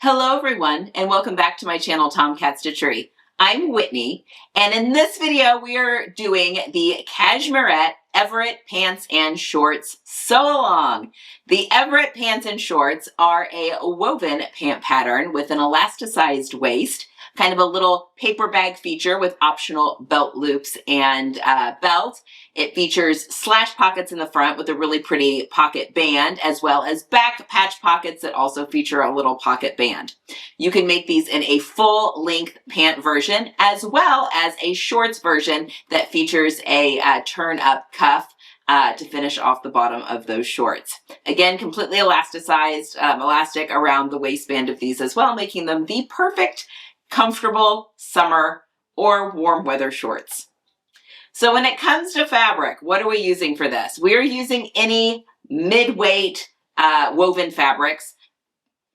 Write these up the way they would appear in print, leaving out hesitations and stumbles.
Hello everyone, and welcome back to my channel, Tomcat Stitchery. I'm Whitney, and in this video we are doing the Cashmerette Everett pants and shorts sew along. The Everett pants and shorts are a woven pant pattern with an elasticized waist, kind of a little paper bag feature with optional belt loops and belt. It features slash pockets in the front with a really pretty pocket band, as well as back patch pockets that also feature a little pocket band. You can make these in a full length pant version, as well as a shorts version that features a turn up cuff to finish off the bottom of those shorts. Again, completely elasticized, elastic around the waistband of these as well, making them the perfect comfortable summer or warm weather shorts. So when it comes to fabric, what are we using for this? We are using any mid-weight woven fabrics.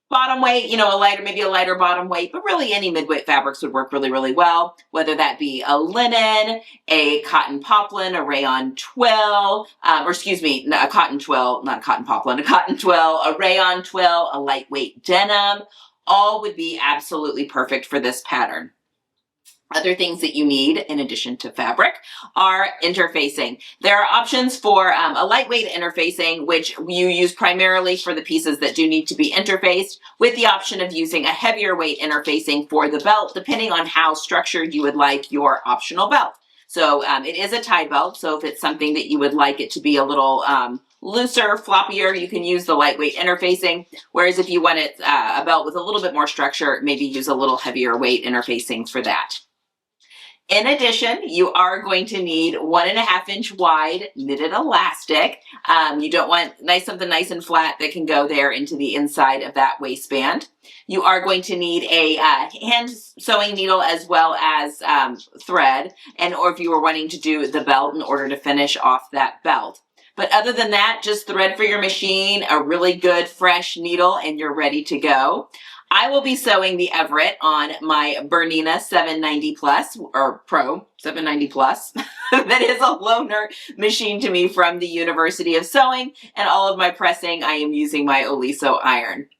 Bottom weight, maybe a lighter bottom weight, but really any mid-weight fabrics would work really, really well, whether that be a linen, a cotton poplin, a rayon twill, a cotton twill, not a cotton poplin, a cotton twill, a rayon twill, a lightweight denim, all would be absolutely perfect for this pattern. Other things that you need in addition to fabric are interfacing. There are options for a lightweight interfacing, which you use primarily for the pieces that do need to be interfaced, with the option of using a heavier weight interfacing for the belt, depending on how structured you would like your optional belt. So it is a tie belt, so if it's something that you would like it to be a little looser, floppier, you can use the lightweight interfacing. Whereas if you want it a belt with a little bit more structure, maybe use a little heavier weight interfacing for that. In addition, you are going to need 1.5 inch wide knitted elastic. You don't want something nice and flat that can go there into the inside of that waistband. You are going to need a hand sewing needle as well as thread, or if you were wanting to do the belt in order to finish off that belt. But other than that, just thread for your machine, a really good fresh needle, and you're ready to go. I will be sewing the Everett on my Bernina 790 Plus, or Pro 790 Plus. That is a loaner machine to me from the University of Sewing, and all of my pressing, I am using my Oliso iron.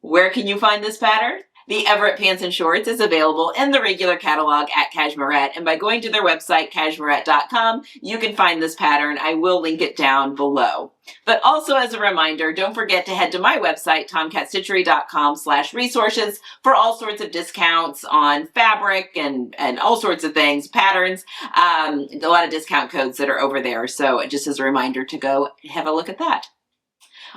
Where can you find this pattern? The Everett Pants and Shorts is available in the regular catalog at Cashmerette, and by going to their website, cashmerette.com, you can find this pattern. I will link it down below. But also as a reminder, don't forget to head to my website, tomcatstitchery.com/resources, for all sorts of discounts on fabric and all sorts of things, patterns, a lot of discount codes that are over there. So just as a reminder to go have a look at that.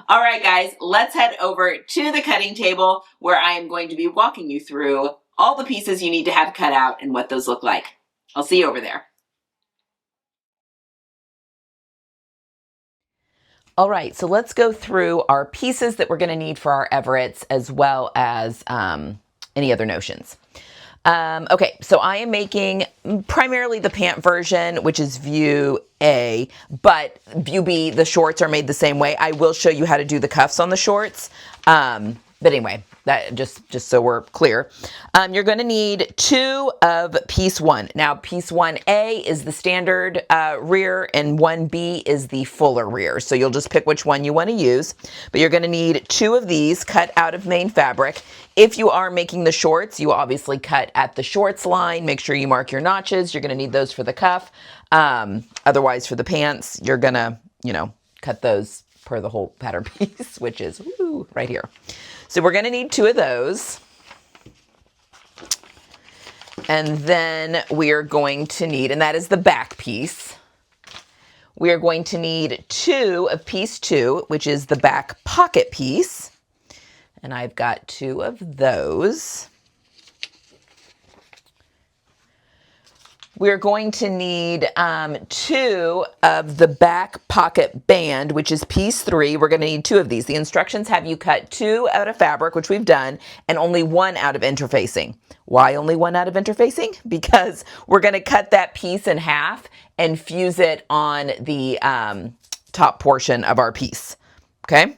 All right, guys, let's head over to the cutting table where I am going to be walking you through all the pieces you need to have cut out and what those look like. I'll see you over there. All right, so let's go through our pieces that we're going to need for our Everetts, as well as any other notions. Okay, so I am making primarily the pant version, which is view A, but view B, the shorts are made the same way. I will show you how to do the cuffs on the shorts. But anyway, that just so we're clear. You're going to need 2 of piece 1. Now, piece 1A is the standard rear, and 1B is the fuller rear. So you'll just pick which one you want to use. But you're going to need 2 of these cut out of main fabric. If you are making the shorts, you obviously cut at the shorts line. Make sure you mark your notches. You're going to need those for the cuff. Otherwise, for the pants, you're going to, cut those per the whole pattern piece, which is right here. So we're going to need 2 of those. And then we are going to need, and that is the back piece. We are going to need 2 of piece 2, which is the back pocket piece. And I've got 2 of those. We're going to need 2 of the back pocket band, which is piece 3. We're going to need 2 of these. The instructions have you cut 2 out of fabric, which we've done, and only 1 out of interfacing. Why only 1 out of interfacing? Because we're going to cut that piece in half and fuse it on the top portion of our piece. Okay?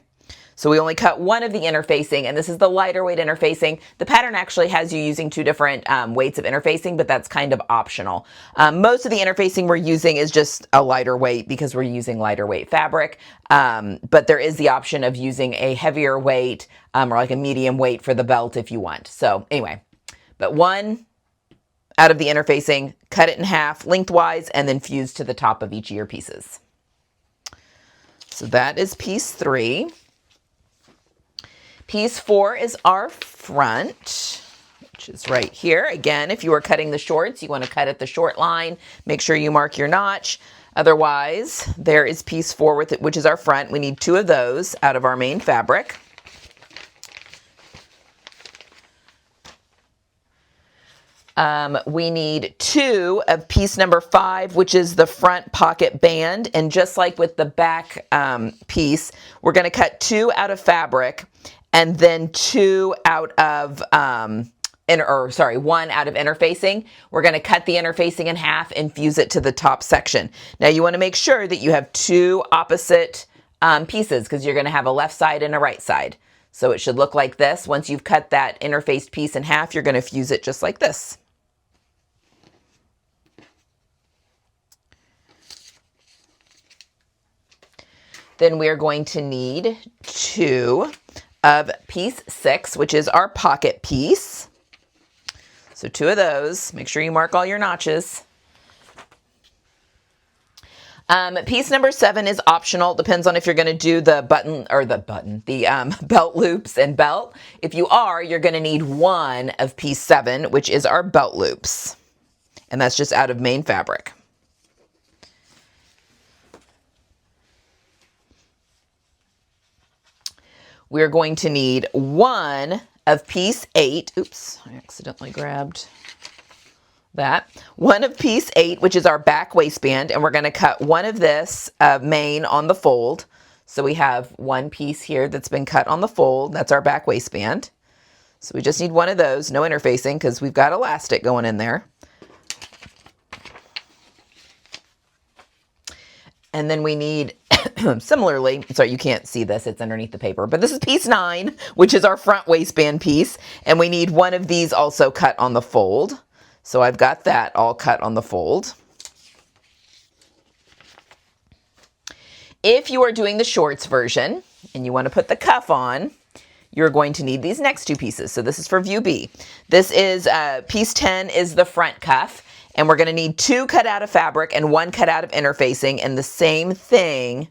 So we only cut one of the interfacing, and this is the lighter weight interfacing. The pattern actually has you using two different weights of interfacing, but that's kind of optional. Most of the interfacing we're using is just a lighter weight because we're using lighter weight fabric, but there is the option of using a heavier weight or like a medium weight for the belt if you want. So anyway, but one out of the interfacing, cut it in half lengthwise, and then fuse to the top of each of your pieces. So that is piece 3. Piece 4 is our front, which is right here. Again, if you are cutting the shorts, you want to cut at the short line. Make sure you mark your notch. Otherwise, there is piece 4 with it, which is our front. We need 2 of those out of our main fabric. We need 2 of piece number 5, which is the front pocket band. And just like with the back piece, we're going to cut 2 out of fabric and then 2 out of, 1 out of interfacing. We're going to cut the interfacing in half and fuse it to the top section. Now you want to make sure that you have 2 opposite pieces because you're going to have a left side and a right side. So it should look like this. Once you've cut that interfaced piece in half, you're going to fuse it just like this. Then we're going to need 2 of piece 6, which is our pocket piece. So 2 of those. Make sure you mark all your notches. Piece number 7 is optional. Depends on if you're going to do the belt loops and belt. If you are, you're going to need 1 of piece 7, which is our belt loops. And that's just out of main fabric. We're going to need 1 of piece 8. Oops, I accidentally grabbed that. 1 of piece 8, which is our back waistband, and we're going to cut 1 of this main on the fold. So we have 1 piece here that's been cut on the fold. That's our back waistband. So we just need 1 of those, no interfacing because we've got elastic going in there. And then we need, similarly, sorry, you can't see this, it's underneath the paper, but this is piece 9, which is our front waistband piece. And we need 1 of these also cut on the fold. So I've got that all cut on the fold. If you are doing the shorts version and you want to put the cuff on, you're going to need these next 2 pieces. So this is for view B. This is, piece 10 is the front cuff. And we're going to need 2 cut out of fabric and 1 cut out of interfacing. And the same thing,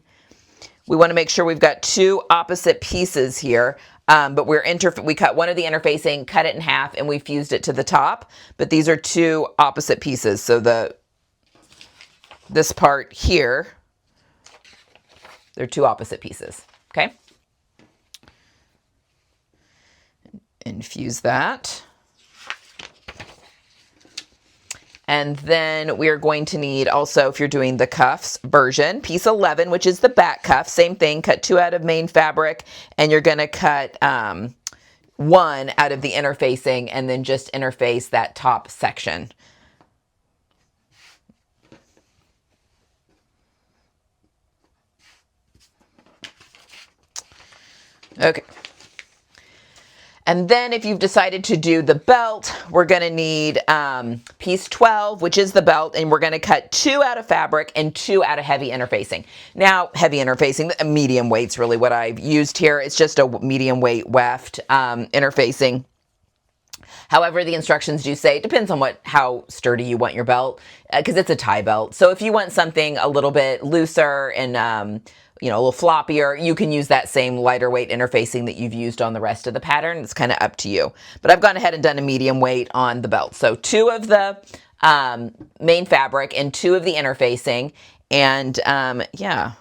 we want to make sure we've got 2 opposite pieces here. But we cut 1 of the interfacing, cut it in half, and we fused it to the top. But these are 2 opposite pieces. So this part here, they're 2 opposite pieces. Okay? And fuse that. And then we're going to need also, if you're doing the cuffs version, piece 11, which is the back cuff. Same thing, cut 2 out of main fabric, and you're going to cut 1 out of the interfacing and then just interface that top section. Okay. And then if you've decided to do the belt, we're going to need piece 12, which is the belt, and we're going to cut 2 out of fabric and 2 out of heavy interfacing. Now, heavy interfacing, medium weight's really what I've used here. It's just a medium weight weft interfacing. However, the instructions do say it depends on how sturdy you want your belt, because it's a tie belt. So if you want something a little bit looser and a little floppier, you can use that same lighter weight interfacing that you've used on the rest of the pattern. It's kind of up to you. But I've gone ahead and done a medium weight on the belt. So 2 of the main fabric and 2 of the interfacing. And yeah,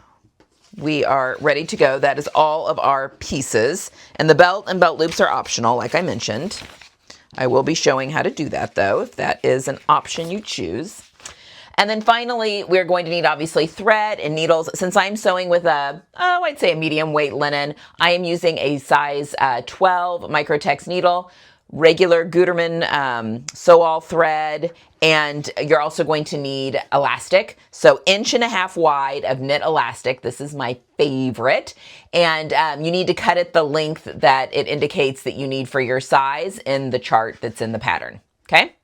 we are ready to go. That is all of our pieces. And the belt and belt loops are optional, like I mentioned. I will be showing how to do that, though, if that is an option you choose. And then finally, we're going to need, obviously, thread and needles. Since I'm sewing with I'd say a medium weight linen, I am using a size 12 Microtex needle. regular Gutermann sew-all thread, and you're also going to need elastic. So 1.5 inches wide of knit elastic. This is my favorite. And you need to cut it the length that it indicates that you need for your size in the chart that's in the pattern. Okay?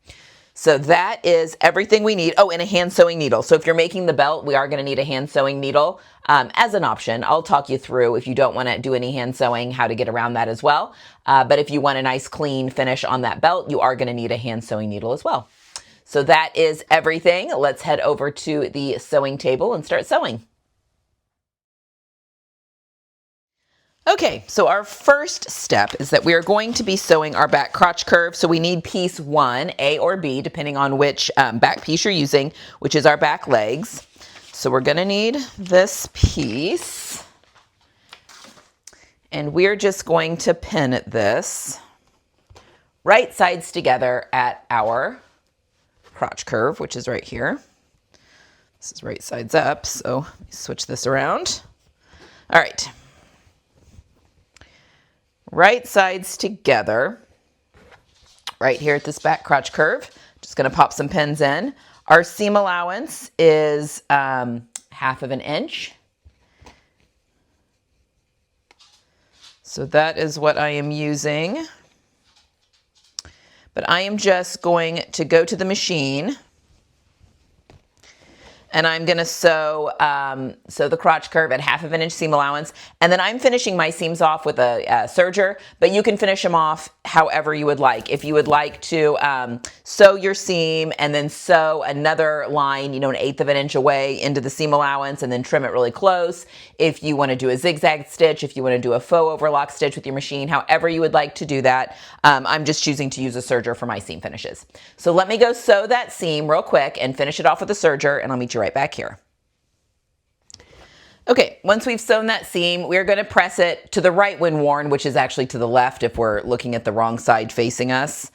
So that is everything we need. Oh, and a hand sewing needle. So if you're making the belt, we are going to need a hand sewing needle as an option. I'll talk you through, if you don't want to do any hand sewing, how to get around that as well. But if you want a nice clean finish on that belt, you are going to need a hand sewing needle as well. So that is everything. Let's head over to the sewing table and start sewing. Okay, so our first step is that we are going to be sewing our back crotch curve. So we need piece 1, A or B, depending on which back piece you're using, which is our back legs. So we're gonna need this piece. And we're just going to pin this right sides together at our crotch curve, which is right here. This is right sides up, so let me switch this around. All right. Right sides together, right here at this back crotch curve. Just gonna pop some pins in. Our seam allowance is 1/2 inch. So that is what I am using. But I am just going to go to the machine and I'm gonna sew the crotch curve at 1/2 inch seam allowance. And then I'm finishing my seams off with a serger, but you can finish them off however you would like. If you would like to sew your seam and then sew another line, 1/8 inch away into the seam allowance and then trim it really close. If you wanna do a zigzag stitch, if you wanna do a faux overlock stitch with your machine, however you would like to do that, I'm just choosing to use a serger for my seam finishes. So let me go sew that seam real quick and finish it off with a serger, and I'll meet you right back here. Okay, once we've sewn that seam, we're going to press it to the right when worn, which is actually to the left if we're looking at the wrong side facing us.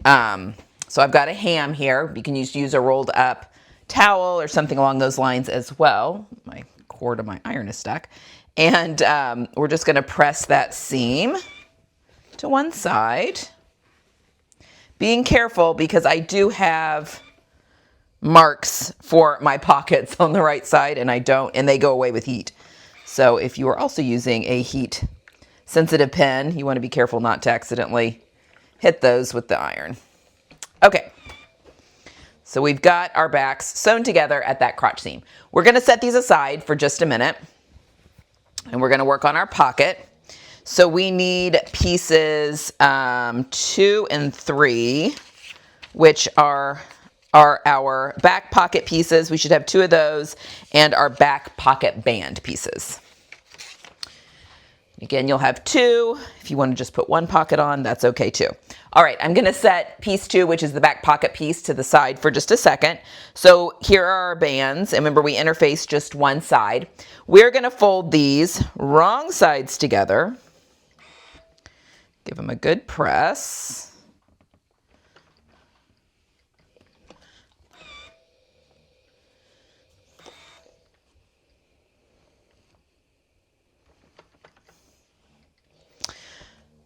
So I've got a ham here. You can use a rolled up towel or something along those lines as well. My cord of my iron is stuck. And we're just going to press that seam to one side. Being careful because I do have marks for my pockets on the right side and they go away with heat. So if you are also using a heat sensitive pen, you want to be careful not to accidentally hit those with the iron. Okay, so we've got our backs sewn together at that crotch seam. We're going to set these aside for just a minute and we're going to work on our pocket. So we need pieces 2 and 3, which are our back pocket pieces. We should have 2 of those, and our back pocket band pieces. Again, you'll have 2. If you want to just put 1 pocket on, that's okay too. All right, I'm going to set piece 2, which is the back pocket piece, to the side for just a second. So here are our bands, and remember we interface just one side. We're going to fold these wrong sides together. Give them a good press.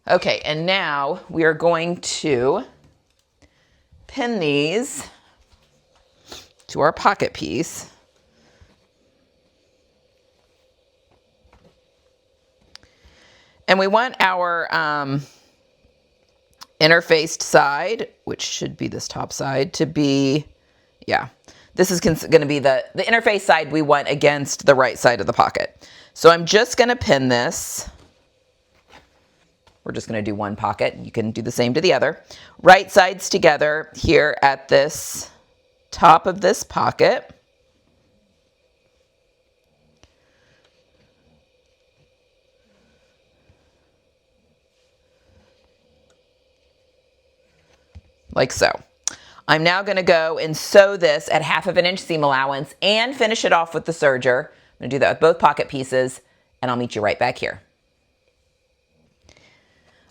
Okay, and now we are going to pin these to our pocket piece. And we want our interfaced side, which should be this top side, to be, this is going to be the interface side we want against the right side of the pocket. So I'm just going to pin this. We're just going to do 1 pocket. You can do the same to the other. Right sides together here at this top of this pocket. Like so. I'm now going to go and sew this at 1/2 inch seam allowance and finish it off with the serger. I'm going to do that with both pocket pieces, and I'll meet you right back here.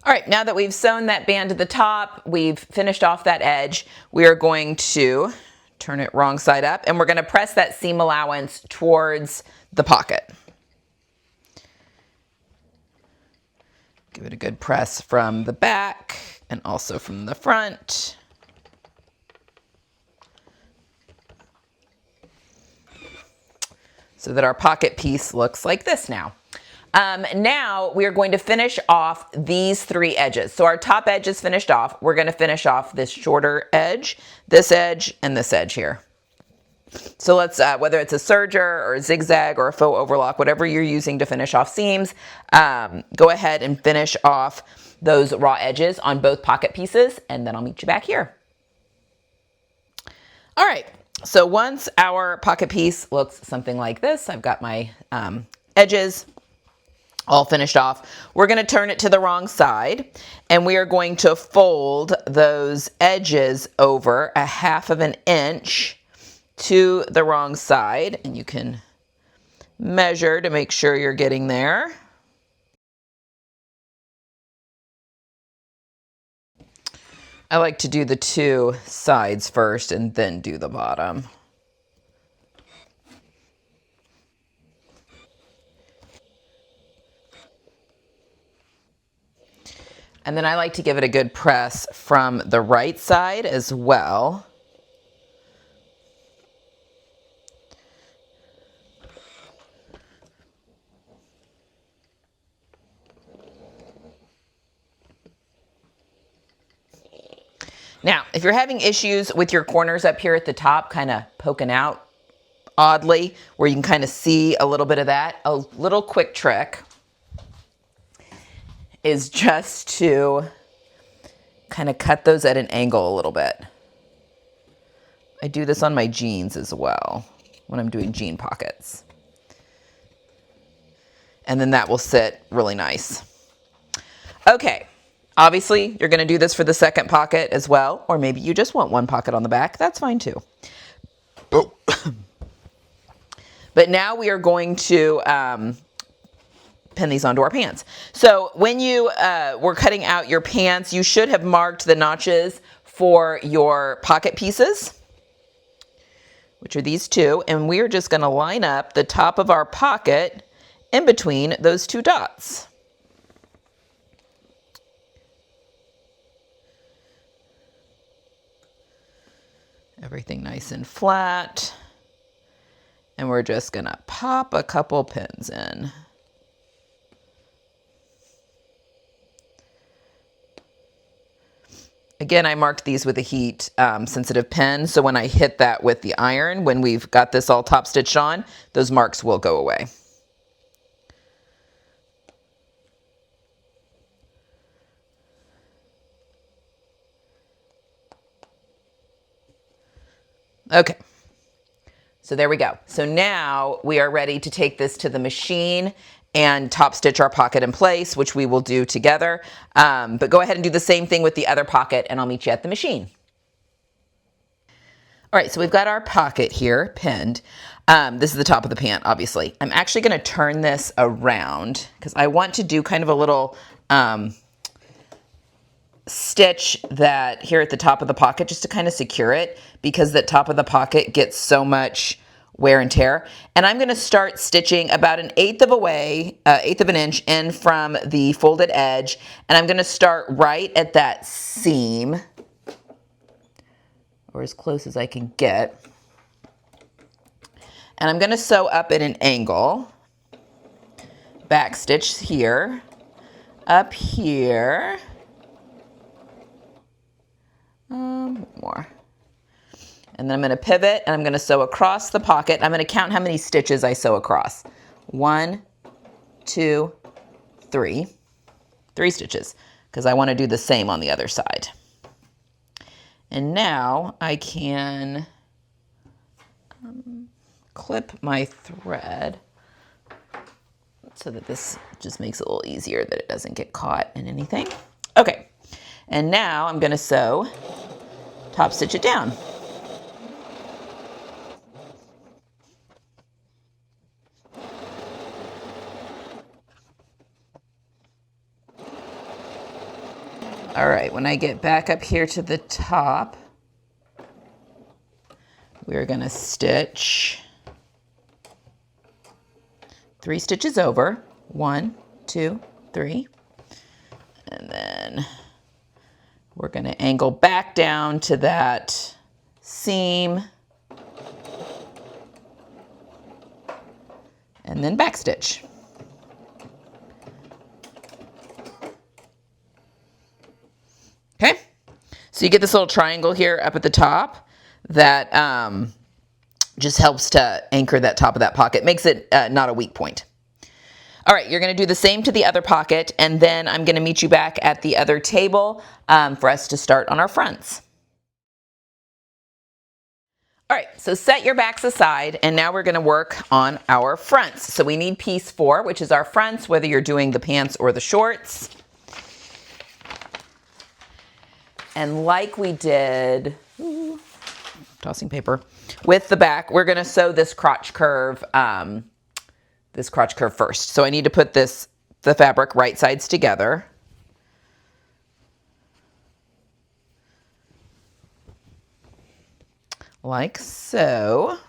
All right, now that we've sewn that band to the top, we've finished off that edge, we are going to turn it wrong side up, and we're going to press that seam allowance towards the pocket. Give it a good press from the back and also from the front. So that our pocket piece looks like this now. Now we are going to finish off these 3 edges. So our top edge is finished off. We're going to finish off this shorter edge, this edge, and this edge here. So let's, whether it's a serger or a zigzag or a faux overlock, whatever you're using to finish off seams, go ahead and finish off those raw edges on both pocket pieces, and then I'll meet you back here. All right, so once our pocket piece looks something like this, I've got my edges all finished off. We're going to turn it to the wrong side, and we are going to fold those edges over 1/2 inch to the wrong side, and you can measure to make sure you're getting there. I like to do the 2 sides first and then do the bottom. And then I like to give it a good press from the right side as well. Now, if you're having issues with your corners up here at the top kind of poking out oddly, where you can kind of see a little bit of that, a little quick trick is just to kind of cut those at an angle a little bit. I do this on my jeans as well when I'm doing jean pockets. And then that will sit really nice. Okay. Obviously, you're going to do this for the second pocket as well, or maybe you just want 1 pocket on the back. That's fine too. Oh. But now we are going to pin these onto our pants. So when you were cutting out your pants, you should have marked the notches for your pocket pieces, which are these 2. And we are just going to line up the top of our pocket in between those 2 dots. Everything nice and flat. And we're just going to pop a couple pins in. Again, I marked these with a heat sensitive pin, so when I hit that with the iron, when we've got this all top stitched on, those marks will go away. Okay, so there we go. So now we are ready to take this to the machine and top stitch our pocket in place, which we will do together. But go ahead and do the same thing with the other pocket, and I'll meet you at the machine. All right, so we've got our pocket here pinned. This is the top of the pant, obviously. I'm actually going to turn this around because I want to do kind of a little stitch that here at the top of the pocket just to kind of secure it, because that top of the pocket gets so much wear and tear. And I'm going to start stitching about 1/8 of an inch in from the folded edge, and I'm going to start right at that seam, or as close as I can get. And I'm going to sew up at an angle, back stitch here, up here, more. And then I'm going to pivot and I'm going to sew across the pocket. I'm going to count how many stitches I sew across. 1, 2, 3. 3 stitches, because I want to do the same on the other side. And now I can clip my thread so that this just makes it a little easier that it doesn't get caught in anything. Okay, and now I'm going to sew, top stitch it down. All right, when I get back up here to the top, we're going to stitch 3 stitches over. 1, 2, 3. And then we're going to angle back down to that seam and then backstitch. Okay, so you get this little triangle here up at the top that just helps to anchor that top of that pocket, makes it not a weak point. All right, you're gonna do the same to the other pocket, and then I'm gonna meet you back at the other table for us to start on our fronts. All right, so set your backs aside, and now we're gonna work on our fronts. So we need piece 4, which is our fronts, whether you're doing the pants or the shorts. And like we did, tossing paper, with the back, we're gonna sew this crotch curve first. So I need to put the fabric right sides together. Like so.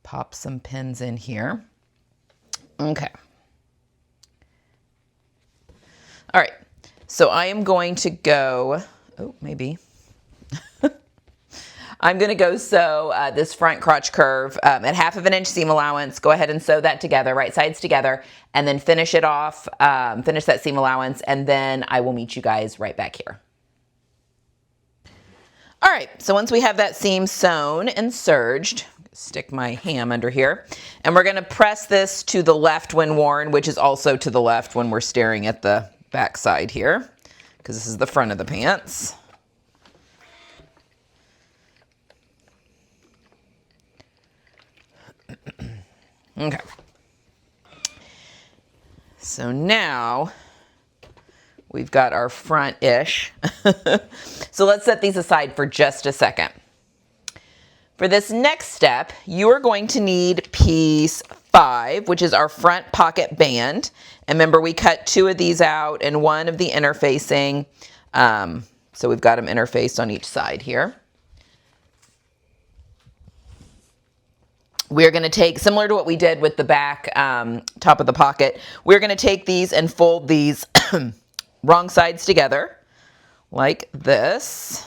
Pop some pins in here. Okay. All right. So I am going to go, I'm going to go sew this front crotch curve at 1/2 inch seam allowance. Go ahead and sew that together, right sides together, and then finish it off, finish that seam allowance, and then I will meet you guys right back here. All right, so once we have that seam sewn and serged, stick my ham under here, and we're going to press this to the left when worn, which is also to the left when we're staring at the back side here, because this is the front of the pants. Okay. So now we've got our front-ish. So let's set these aside for just a second. For this next step, you are going to need piece 5, which is our front pocket band. And remember, we cut 2 of these out and 1 of the interfacing. So we've got them interfaced on each side here. We're going to take, similar to what we did with the back top of the pocket, we're going to take these and fold these wrong sides together like this.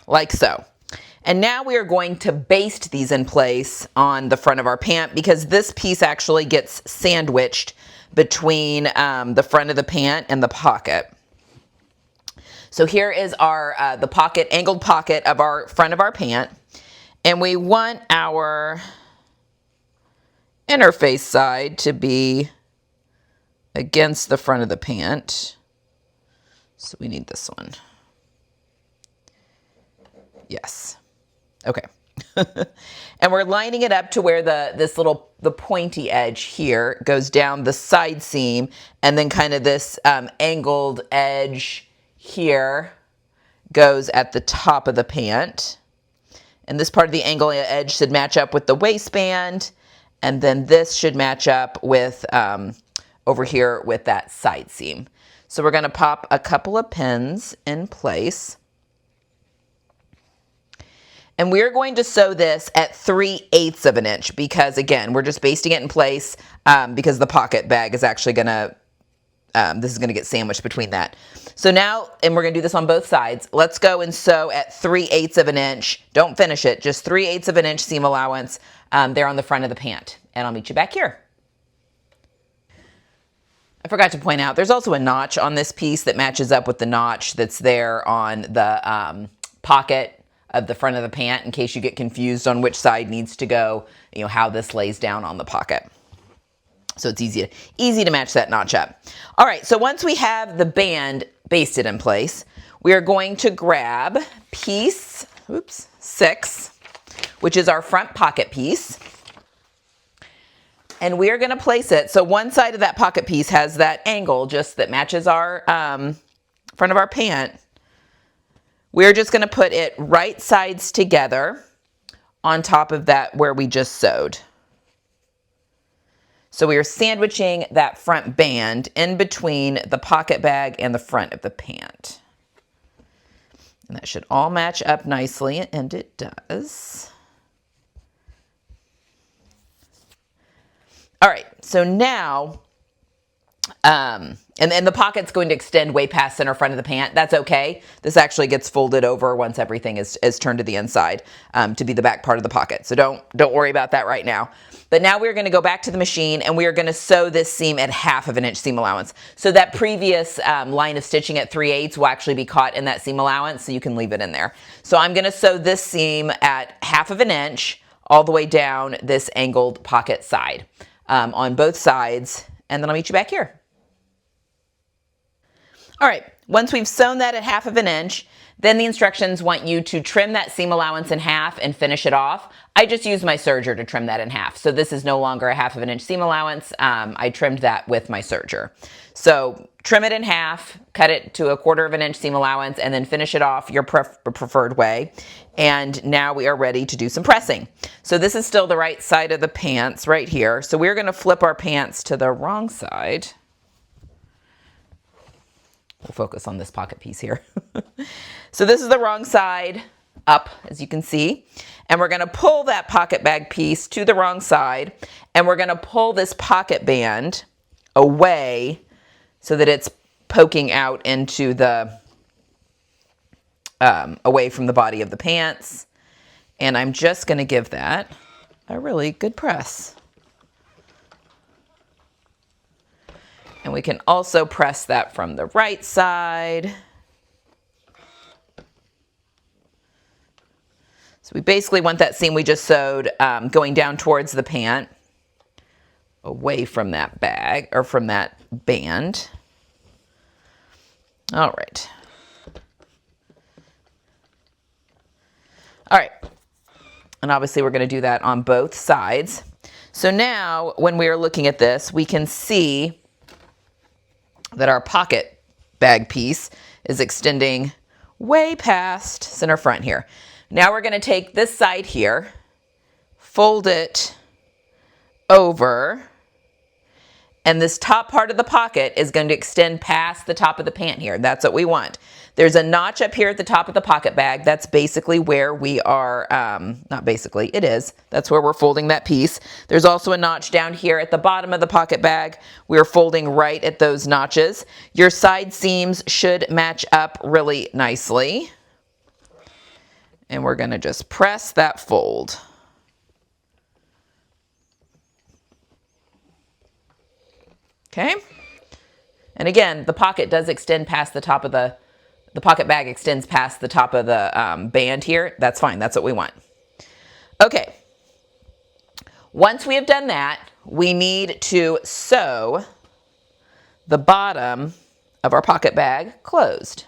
Like so. And now we are going to baste these in place on the front of our pant, because this piece actually gets sandwiched between the front of the pant and the pocket. So here is our the pocket, angled pocket of our front of our pant, and we want our interface side to be against the front of the pant. So we need this one. Yes. Okay. And we're lining it up to where the pointy edge here goes down the side seam, and then kind of this angled edge here goes at the top of the pant. And this part of the angle edge should match up with the waistband, and then this should match up with over here with that side seam. So we're going to pop a couple of pins in place. And we're going to sew this at 3/8 of an inch, because again, we're just basting it in place because the pocket bag is actually gonna, this is gonna get sandwiched between that. So now, and we're gonna do this on both sides, let's go and sew at 3/8 of an inch. Don't finish it, just 3/8 of an inch seam allowance there on the front of the pant. And I'll meet you back here. I forgot to point out, there's also a notch on this piece that matches up with the notch that's there on the pocket of the front of the pant, in case you get confused on which side needs to go, you know, how this lays down on the pocket. So it's easy to match that notch up. All right, so once we have the band basted in place, we are going to grab piece 6, which is our front pocket piece. And we are going to place it, so one side of that pocket piece has that angle just that matches our front of our pant. We're just going to put it right sides together on top of that where we just sewed. So we are sandwiching that front band in between the pocket bag and the front of the pant. And that should all match up nicely, and it does. All right, so now, and then the pocket's going to extend way past center front of the pant. That's okay. This actually gets folded over once everything is turned to the inside to be the back part of the pocket. So don't worry about that right now. But now we're going to go back to the machine and we are going to sew this seam at 1/2 inch seam allowance. So that previous line of stitching at 3/8 will actually be caught in that seam allowance, so you can leave it in there. So I'm going to sew this seam at 1/2 inch all the way down this angled pocket side on both sides, and then I'll meet you back here. All right, once we've sewn that at 1/2 inch, then the instructions want you to trim that seam allowance in half and finish it off. I just used my serger to trim that in half. So this is no longer a 1/2 inch seam allowance. I trimmed that with my serger. So trim it in half, cut it to a 1/4 inch seam allowance, and then finish it off your preferred way. And now we are ready to do some pressing. So this is still the right side of the pants right here. So we're gonna flip our pants to the wrong side. We'll focus on this pocket piece here. So this is the wrong side up, as you can see. And we're gonna pull that pocket bag piece to the wrong side, and we're gonna pull this pocket band away so that it's poking out into the, away from the body of the pants. And I'm just gonna give that a really good press. And we can also press that from the right side. So we basically want that seam we just sewed going down towards the pant, away from that bag, or from that band. All right. All right. And obviously we're going to do that on both sides. So now when we are looking at this, we can see that our pocket bag piece is extending way past center front here. Now we're going to take this side here, fold it over, and this top part of the pocket is going to extend past the top of the pant here. That's what we want. There's a notch up here at the top of the pocket bag. That's basically where we are, not basically, it is. That's where we're folding that piece. There's also a notch down here at the bottom of the pocket bag. We're folding right at those notches. Your side seams should match up really nicely. And we're going to just press that fold. Okay. And again, the pocket does extend past the top of the pocket bag extends past the top of the band here. That's fine. That's what we want. Okay. Once we have done that, we need to sew the bottom of our pocket bag closed.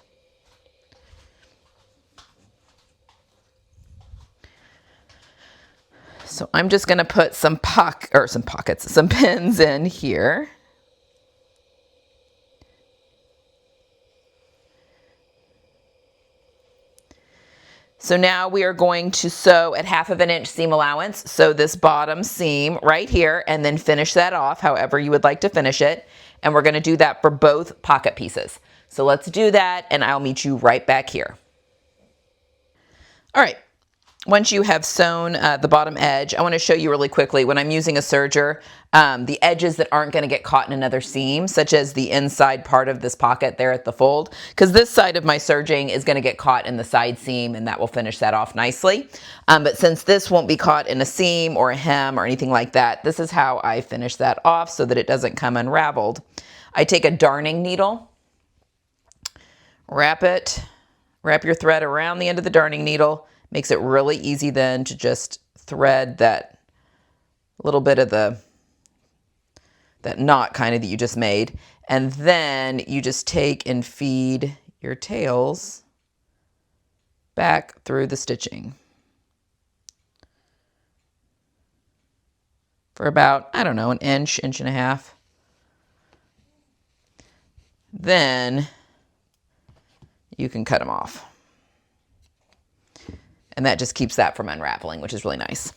So I'm just going to put some pins in here. So now we are going to sew at 1/2 inch seam allowance. So this bottom seam right here, and then finish that off however you would like to finish it. And we're going to do that for both pocket pieces. So let's do that, and I'll meet you right back here. All right. Once you have sewn the bottom edge, I want to show you really quickly when I'm using a serger, the edges that aren't going to get caught in another seam, such as the inside part of this pocket there at the fold, because this side of my serging is going to get caught in the side seam, and that will finish that off nicely. But since this won't be caught in a seam or a hem or anything like that, this is how I finish that off so that it doesn't come unraveled. I take a darning needle, wrap your thread around the end of the darning needle. Makes it really easy then to just thread that little bit of that knot kind of that you just made. And then you just take and feed your tails back through the stitching for about, I don't know, an inch, inch and a half. Then you can cut them off. And that just keeps that from unraveling, which is really nice.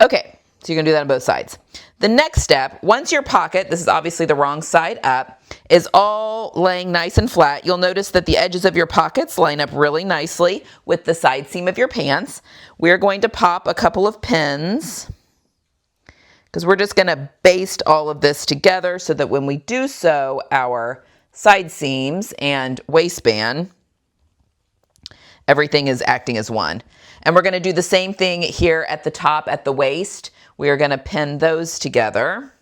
Okay, so you're gonna do that on both sides. The next step, once your pocket, this is obviously the wrong side up, is all laying nice and flat, you'll notice that the edges of your pockets line up really nicely with the side seam of your pants. We're going to pop a couple of pins because we're just gonna baste all of this together so that when we do sew our side seams and waistband, everything is acting as one. And we're going to do the same thing here at the top at the waist. We are going to pin those together.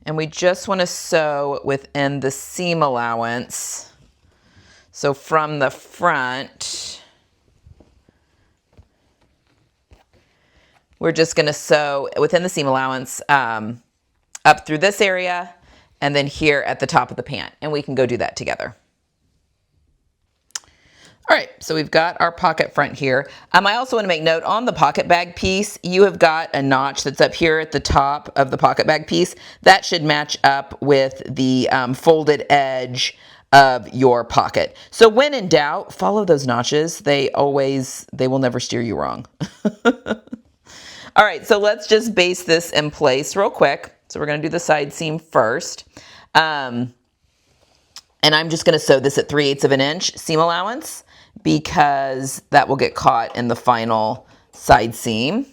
And we just want to sew within the seam allowance. So from the front, we're just going to sew within the seam allowance up through this area, and then here at the top of the pant, and we can go do that together. All right, so we've got our pocket front here. I also want to make note on the pocket bag piece, you have got a notch that's up here at the top of the pocket bag piece. That should match up with the folded edge of your pocket. So when in doubt, follow those notches. They will never steer you wrong. All right, so let's just baste this in place real quick. So we're going to do the side seam first. And I'm just going to sew this at 3/8 of an inch seam allowance because that will get caught in the final side seam.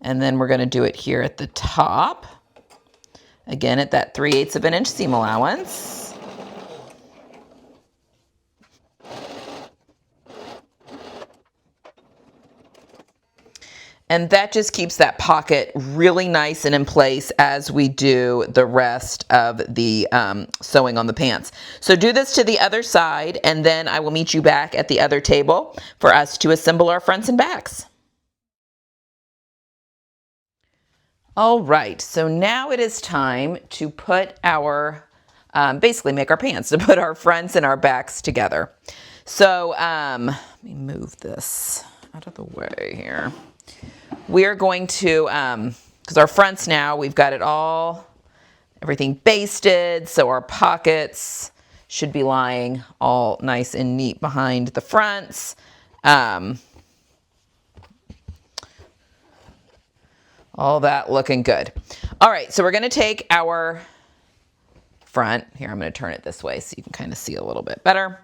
And then we're going to do it here at the top. Again, at that 3/8 of an inch seam allowance. And that just keeps that pocket really nice and in place as we do the rest of the sewing on the pants. So do this to the other side, and then I will meet you back at the other table for us to assemble our fronts and backs. All right, so now it is time to put our, basically make our pants, to put our fronts and our backs together. So let me move this out of the way here. We are going to, because our fronts now, we've got it all, everything basted, so our pockets should be lying all nice and neat behind the fronts. All that looking good. All right, so we're going to take our front. Here, I'm going to turn it this way so you can kind of see a little bit better.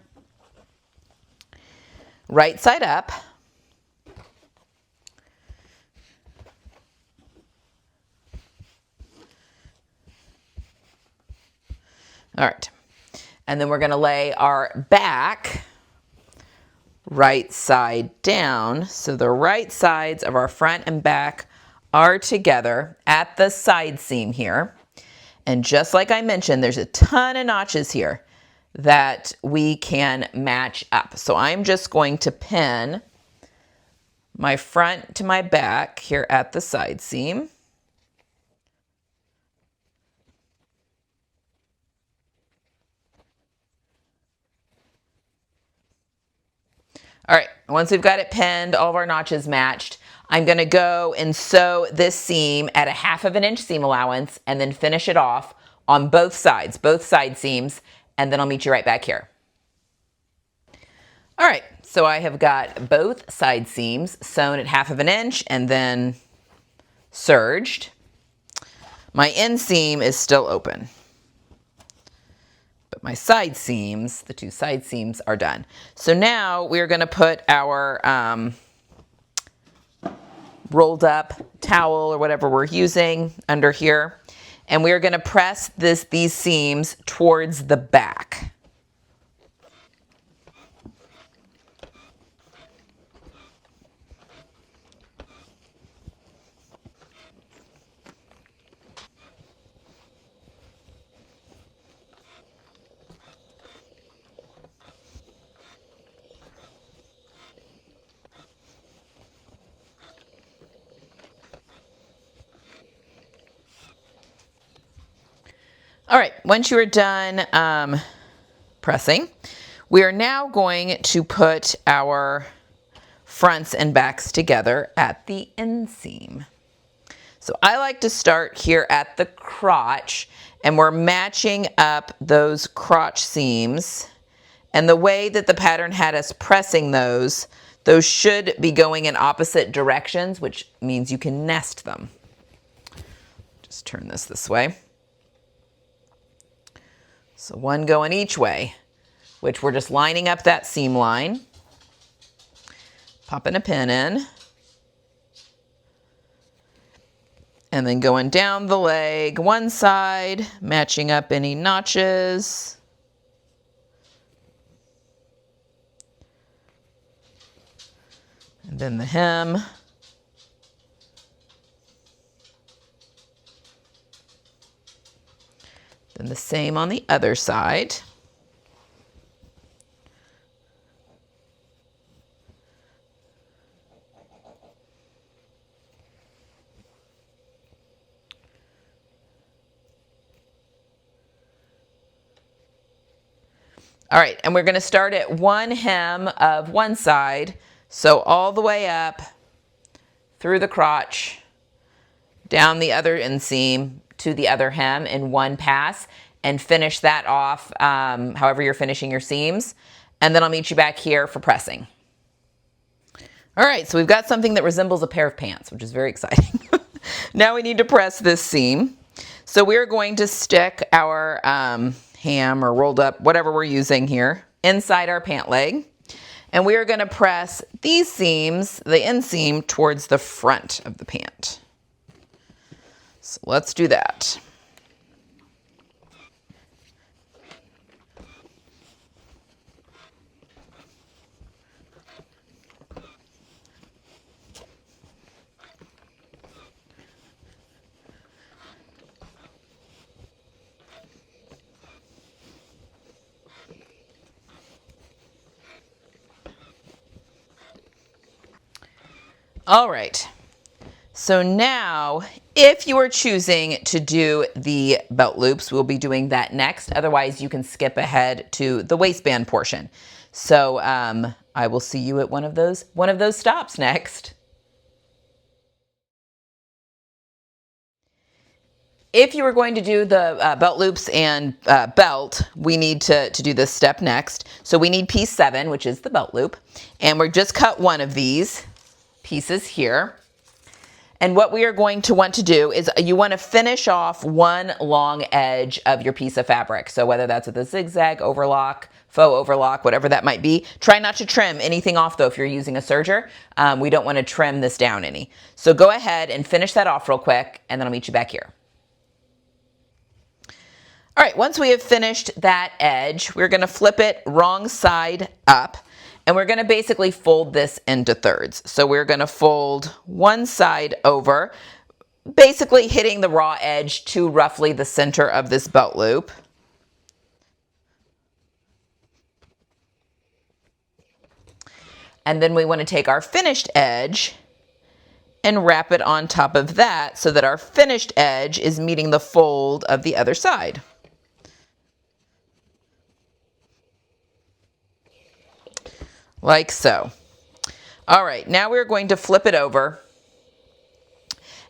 Right side up. All right, and then we're going to lay our back right side down. So the right sides of our front and back are together at the side seam here. And just like I mentioned, there's a ton of notches here that we can match up. So I'm just going to pin my front to my back here at the side seam. All right, once we've got it pinned, all of our notches matched, I'm gonna go and sew this seam at 1/2 of an inch seam allowance and then finish it off on both sides, both side seams, and then I'll meet you right back here. All right, so I have got both side seams sewn at 1/2 of an inch and then serged. My inseam is still open. But my side seams, the two side seams are done. So now we're going to put our rolled up towel or whatever we're using under here. And we're going to press these seams towards the back. All right, once you are done pressing, we are now going to put our fronts and backs together at the inseam. So I like to start here at the crotch, and we're matching up those crotch seams. And the way that the pattern had us pressing those should be going in opposite directions, which means you can nest them. Just turn this way. So one going each way, which we're just lining up that seam line, popping a pin in, and then going down the leg one side, matching up any notches. And then the hem. Then the same on the other side. All right, and we're going to start at one hem of one side, so all the way up through the crotch, down the other inseam to the other hem in one pass, and finish that off however you're finishing your seams. And then I'll meet you back here for pressing. All right, so we've got something that resembles a pair of pants, which is very exciting. Now we need to press this seam. So we're going to stick our ham or rolled up, whatever we're using here, inside our pant leg. And we are going to press these seams, the inseam, towards the front of the pant. So let's do that. All right, so now if you are choosing to do the belt loops, we'll be doing that next. Otherwise, you can skip ahead to the waistband portion. So I will see you at one of those stops next. If you are going to do the belt loops and belt, we need to do this step next. So we need piece 7, which is the belt loop, and we're just cut one of these pieces here. And what we are going to want to do is you want to finish off one long edge of your piece of fabric. So whether that's with a zigzag, overlock, faux overlock, whatever that might be. Try not to trim anything off though if you're using a serger. We don't want to trim this down any. So go ahead and finish that off real quick, and then I'll meet you back here. All right, once we have finished that edge, we're going to flip it wrong side up. And we're going to basically fold this into thirds. So we're going to fold one side over, basically hitting the raw edge to roughly the center of this belt loop. And then we want to take our finished edge and wrap it on top of that so that our finished edge is meeting the fold of the other side. Like so. All right, now we're going to flip it over,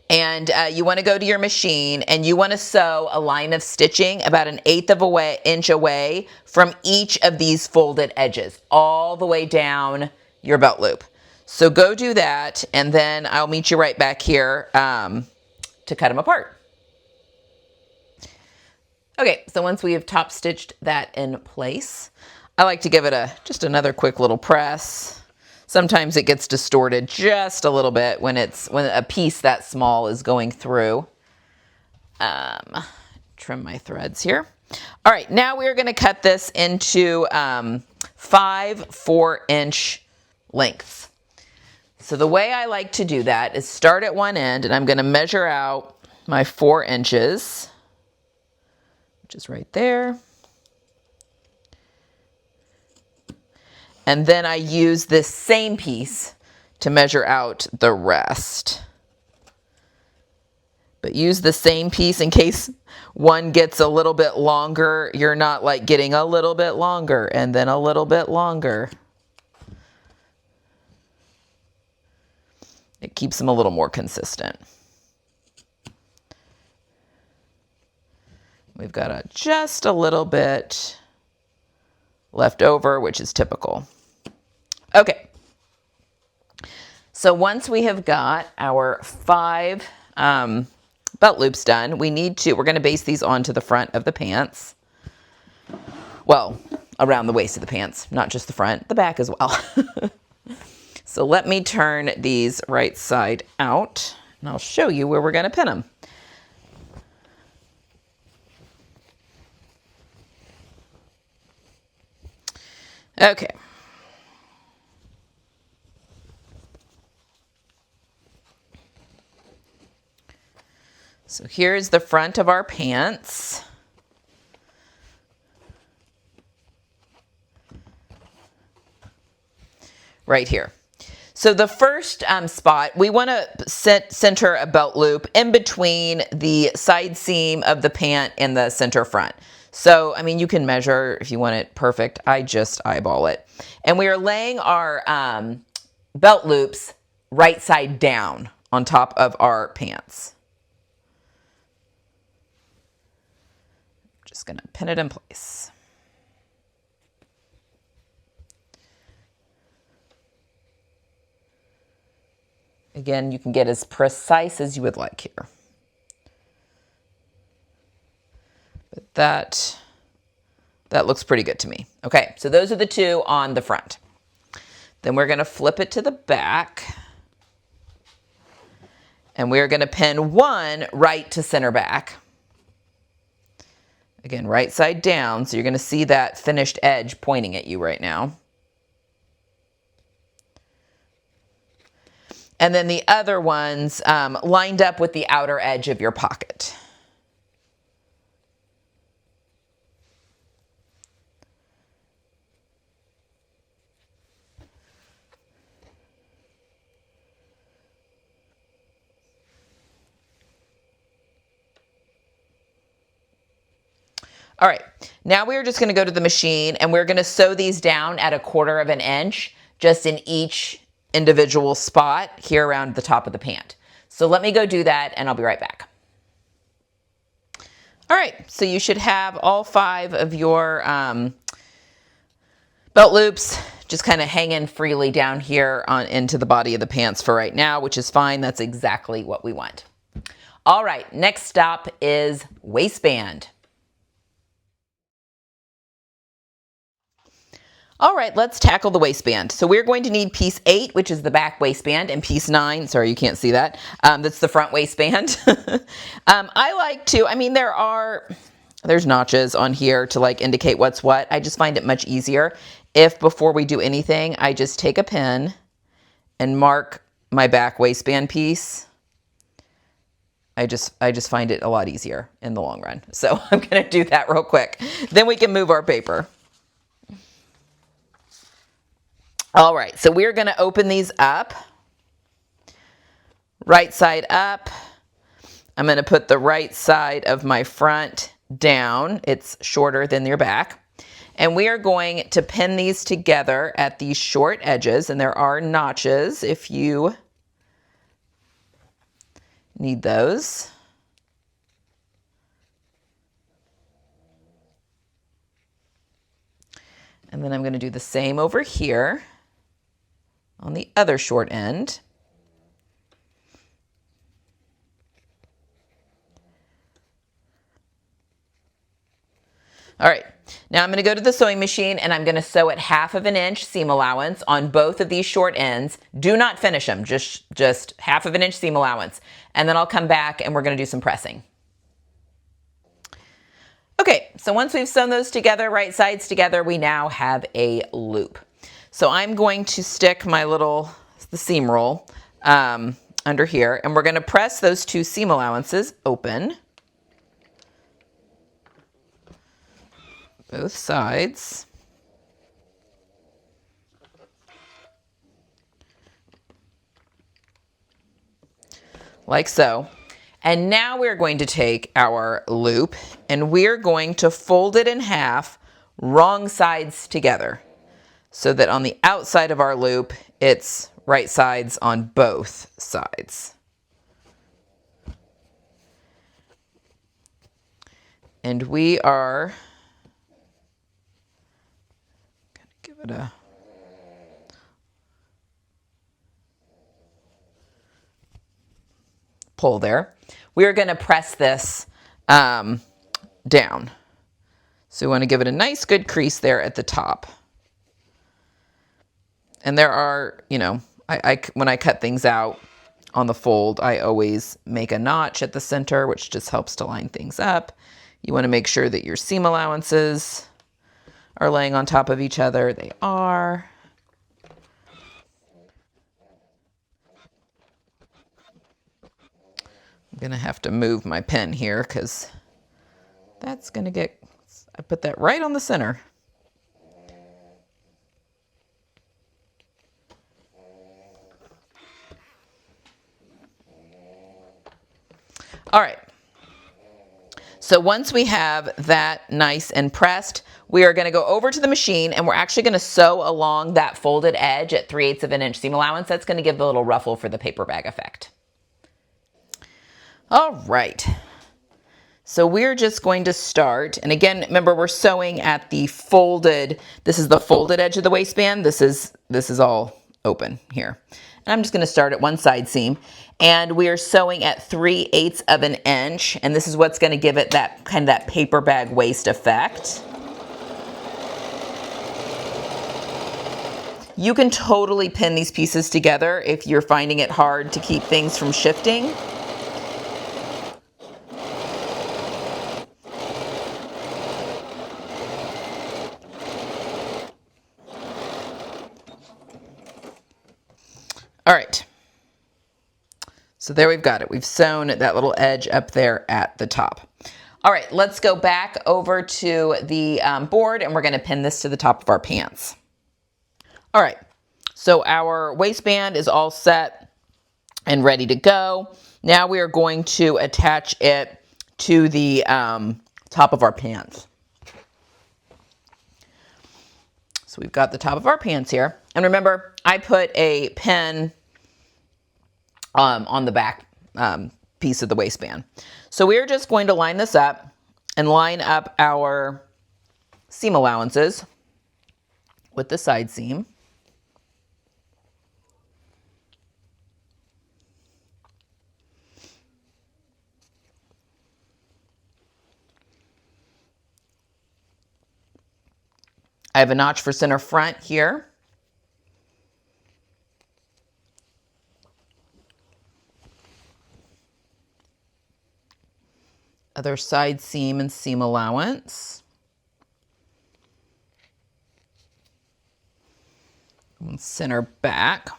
and you want to go to your machine and you want to sew a line of stitching about 1/8 of an inch away from each of these folded edges, all the way down your belt loop. So go do that, and then I'll meet you right back here to cut them apart. Okay, so once we have top stitched that in place, I like to give it just another quick little press. Sometimes it gets distorted just a little bit when a piece that small is going through. Trim my threads here. All right, now we're going to cut this into 5 4-inch lengths. So the way I like to do that is start at one end, and I'm going to measure out my 4 inches, which is right there. And then I use this same piece to measure out the rest. But use the same piece in case one gets a little bit longer. You're not like getting a little bit longer and then a little bit longer. It keeps them a little more consistent. We've got just a little bit left over, which is typical. Okay. So once we have got our 5 belt loops done, we're going to baste these onto the front of the pants. Well, around the waist of the pants, not just the front, the back as well. So let me turn these right side out, and I'll show you where we're going to pin them. Okay. So here's the front of our pants. Right here. So the first spot, we want to center a belt loop in between the side seam of the pant and the center front. So, I mean, you can measure if you want it perfect. I just eyeball it. And we are laying our belt loops right side down on top of our pants. Just going to pin it in place. Again, you can get as precise as you would like here. But that looks pretty good to me. Okay, so those are the 2 on the front. Then we're going to flip it to the back. And we're going to pin 1 right to center back. Again, right side down, so you're going to see that finished edge pointing at you right now. And then the other ones lined up with the outer edge of your pocket. All right, now we're just going to go to the machine and we're going to sew these down at 1/4 inch just in each individual spot here around the top of the pant. So let me go do that and I'll be right back. All right, so you should have all 5 of your belt loops just kind of hanging freely down here into the body of the pants for right now, which is fine. That's exactly what we want. All right, next stop is waistband. All right, let's tackle the waistband. So we're going to need piece 8, which is the back waistband, and piece 9, sorry, you can't see that, that's the front waistband. I like to, I mean, there's notches on here to like indicate what's what. I just find it much easier if before we do anything, I just take a pen and mark my back waistband piece. I just find it a lot easier in the long run. So I'm gonna do that real quick. Then we can move our paper. All right, so we're going to open these up, right side up. I'm going to put the right side of my front down. It's shorter than your back. And we are going to pin these together at these short edges, and there are notches if you need those. And then I'm going to do the same over here on the other short end. All right, now I'm going to go to the sewing machine and I'm going to sew at 1/2 inch seam allowance on both of these short ends. Do not finish them, just 1/2 inch seam allowance. And then I'll come back and we're going to do some pressing. Okay, so once we've sewn those together, right sides together, we now have a loop. So I'm going to stick the seam roll under here, and we're going to press those 2 seam allowances open. Both sides. Like so. And now we're going to take our loop and we're going to fold it in half, wrong sides together, so that on the outside of our loop, it's right sides on both sides. And we are going to give it a pull there. We are going to press this down. So we want to give it a nice good crease there at the top. And there are, you know, when I cut things out on the fold, I always make a notch at the center, which just helps to line things up. You want to make sure that your seam allowances are laying on top of each other. They are. I'm going to have to move my pen here because that's going to get, I put that right on the center. All right. So once we have that nice and pressed, we are going to go over to the machine and we're actually going to sew along that folded edge at 3/8 of an inch seam allowance. That's going to give the little ruffle for the paper bag effect. All right. So we're just going to start, and again, remember we're sewing at the folded, this is the folded edge of the waistband. This is all open here. And I'm just going to start at one side seam, and we are sewing at 3/8 of an inch, and this is what's going to give it that kind of that paper bag waist effect. You can totally pin these pieces together if you're finding it hard to keep things from shifting. All right, so there we've got it. We've sewn that little edge up there at the top. All right, let's go back over to the board and we're gonna pin this to the top of our pants. All right, so our waistband is all set and ready to go. Now we are going to attach it to the top of our pants. So we've got the top of our pants here. And remember, I put a pin on the back piece of the waistband. So we're just going to line this up and line up our seam allowances with the side seam. I have a notch for center front here. Other side seam and seam allowance. And center back.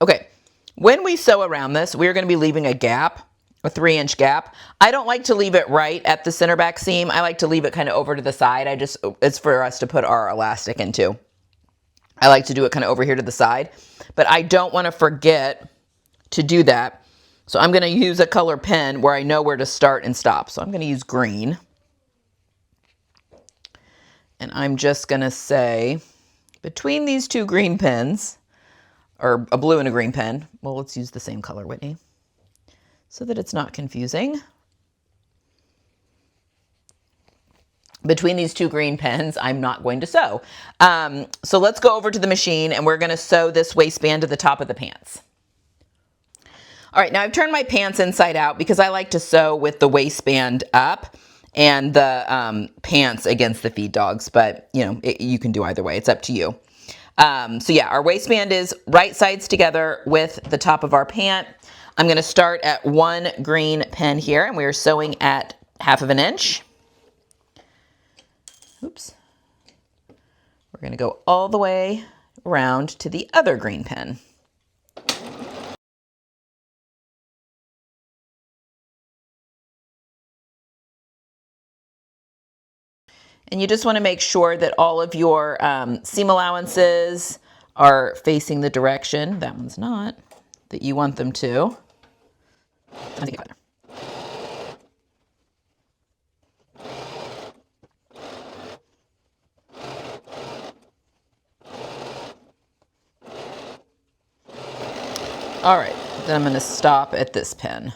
Okay, when we sew around this, we're going to be leaving a gap, a 3-inch gap. I don't like to leave it right at the center back seam. I like to leave it kind of over to the side. It's for us to put our elastic into. I like to do it kind of over here to the side, but I don't want to forget to do that. So I'm going to use a color pen where I know where to start and stop. So I'm going to use green. And I'm just going to say between these two green pens, or a blue and a green pen, well, let's use the same color, Whitney, so that it's not confusing. Between these two green pens, I'm not going to sew. So let's go over to the machine and we're going to sew this waistband to the top of the pants. All right, now I've turned my pants inside out because I like to sew with the waistband up and the pants against the feed dogs, but you know, you can do either way. It's up to you. So yeah, our waistband is right sides together with the top of our pant. I'm going to start at one green pen here, and we are sewing at 1/2 of an inch. Oops. We're going to go all the way around to the other green pen. And you just want to make sure that all of your seam allowances are facing the direction, that one's not, that you want them to. I think it's better. All right, then I'm going to stop at this pin.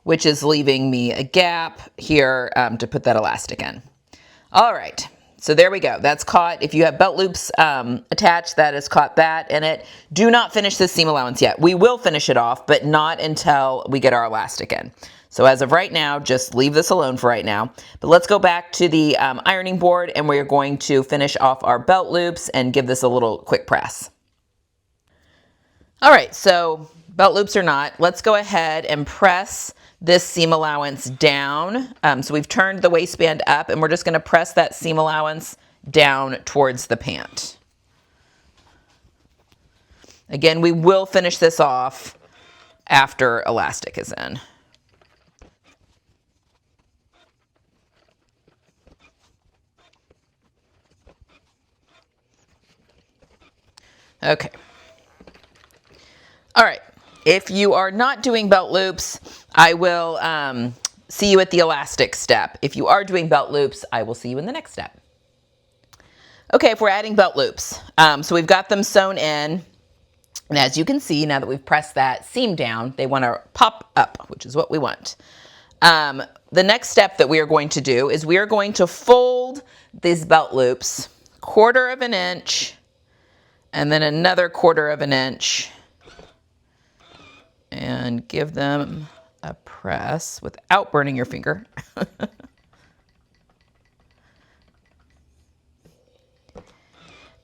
Which is leaving me a gap here to put that elastic in. All right, so there we go. That's caught. If you have belt loops attached, that has caught that in it. Do not finish this seam allowance yet. We will finish it off, but not until we get our elastic in. So as of right now, just leave this alone for right now. But let's go back to the ironing board, and we're going to finish off our belt loops and give this a little quick press. All right, so belt loops or not, let's go ahead and press this seam allowance down. So we've turned the waistband up, and we're just going to press that seam allowance down towards the pant. Again, we will finish this off after elastic is in. Okay. All right. If you are not doing belt loops, I will see you at the elastic step. If you are doing belt loops, I will see you in the next step. Okay, if we're adding belt loops, so we've got them sewn in, and as you can see, now that we've pressed that seam down, they want to pop up, which is what we want. The next step that we are going to do is we are going to fold these belt loops 1/4 of an inch, and then another 1/4 of an inch, and give them a press without burning your finger.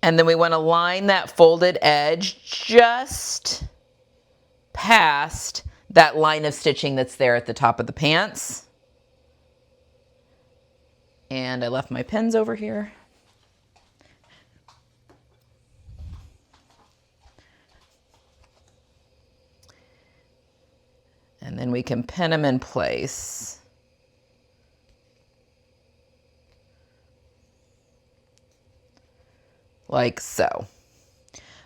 And then we want to line that folded edge just past that line of stitching that's there at the top of the pants. And I left my pins over here. And then we can pin them in place. Like so.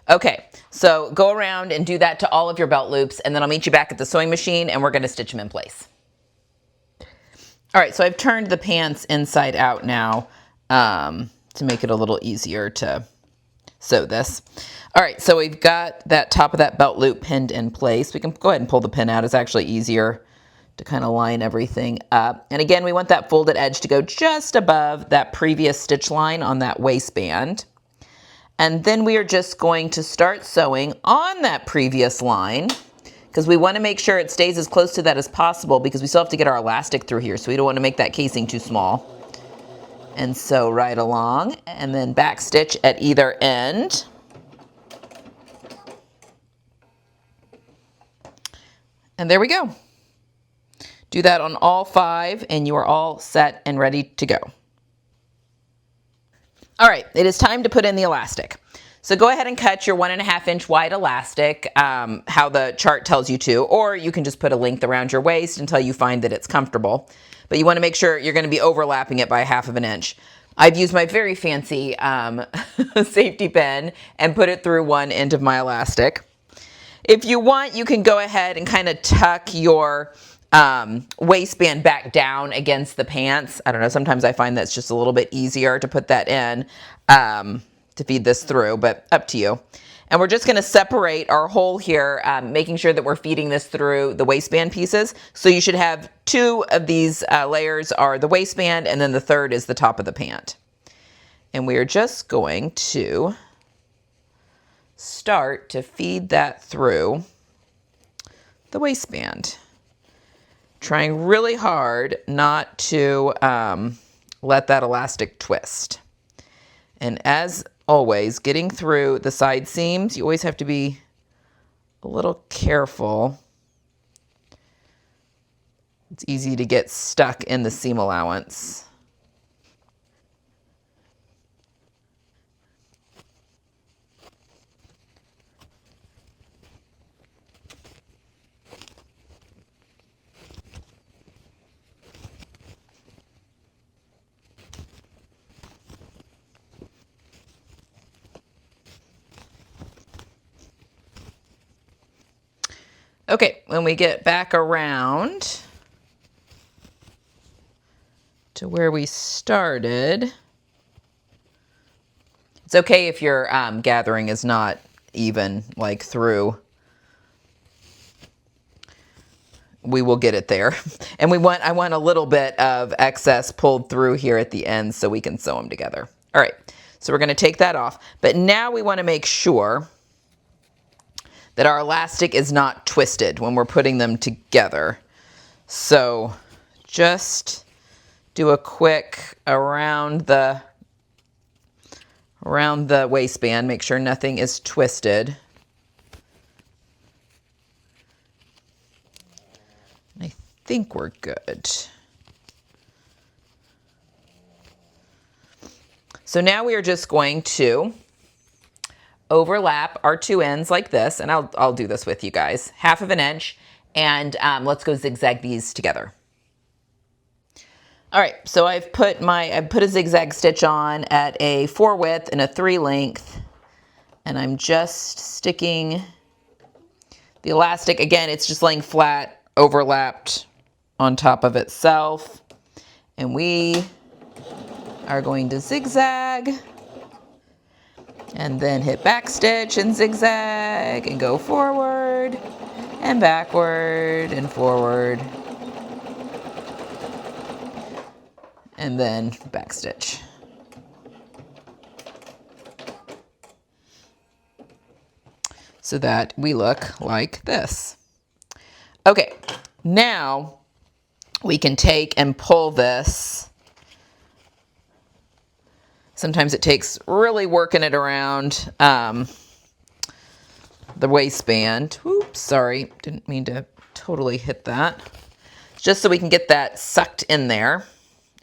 Okay, so go around and do that to all of your belt loops, and then I'll meet you back at the sewing machine, and we're going to stitch them in place. All right, so I've turned the pants inside out now to make it a little easier to sew this. All right, so we've got that top of that belt loop pinned in place. We can go ahead and pull the pin out. It's actually easier to kind of line everything up. And again, we want that folded edge to go just above that previous stitch line on that waistband. And then we are just going to start sewing on that previous line, because we want to make sure it stays as close to that as possible, because we still have to get our elastic through here, so we don't want to make that casing too small. And sew right along, and then back stitch at either end. And there we go. Do that on all 5, and you are all set and ready to go. All right, it is time to put in the elastic. So go ahead and cut your 1.5 inch wide elastic, how the chart tells you to, or you can just put a length around your waist until you find that it's comfortable. But you want to make sure you're going to be overlapping it by 1/2 inch. I've used my very fancy safety pin and put it through one end of my elastic. If you want, you can go ahead and kind of tuck your waistband back down against the pants. I don't know, sometimes I find that's just a little bit easier to put that in to feed this through, but up to you. And we're just going to separate our hole here, making sure that we're feeding this through the waistband pieces. So you should have 2 of these layers are the waistband, and then the 3rd is the top of the pant. And we are just going to start to feed that through the waistband. Trying really hard not to let that elastic twist. And as always, getting through the side seams, you always have to be a little careful. It's easy to get stuck in the seam allowance. Okay, when we get back around to to where we started. It's okay if your gathering is not even, like through. We will get it there. And I want a little bit of excess pulled through here at the end so we can sew them together. All right, so we're gonna take that off. But now we wanna make sure that our elastic is not twisted when we're putting them together. So just do a quick around the waistband, make sure nothing is twisted. I think we're good. So now we are just going to overlap our two ends like this, and I'll do this with you guys, 1/2 inch, and let's go zigzag these together. All right, so I've put a zigzag stitch on at a 4 width and a 3 length, and I'm just sticking the elastic. Again, it's just laying flat, overlapped on top of itself, and we are going to zigzag and then hit back stitch and zigzag and go forward and backward and forward and then back stitch. So that we look like this. Okay, now we can take and pull this. Sometimes it takes really working it around the waistband. Oops, sorry, didn't mean to totally hit that. Just so we can get that sucked in there.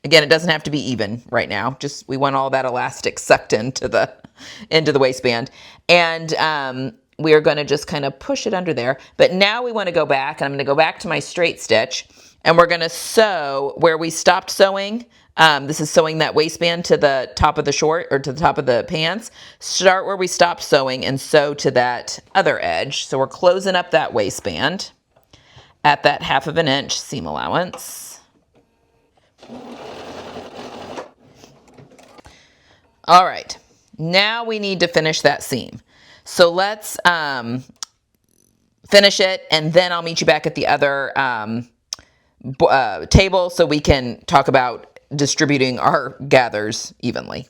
Again, it doesn't have to be even right now. Just we want all that elastic sucked into the waistband. And we are going to just kind of push it under there. But now we want to go back, and I'm going to go back to my straight stitch, and we're going to sew where we stopped sewing. This is sewing that waistband to the top of the short, or to the top of the pants. Start where we stopped sewing and sew to that other edge. So we're closing up that waistband at that 1/2 inch seam allowance. All right, now we need to finish that seam. So let's finish it, and then I'll meet you back at the other table so we can talk about distributing our gathers evenly.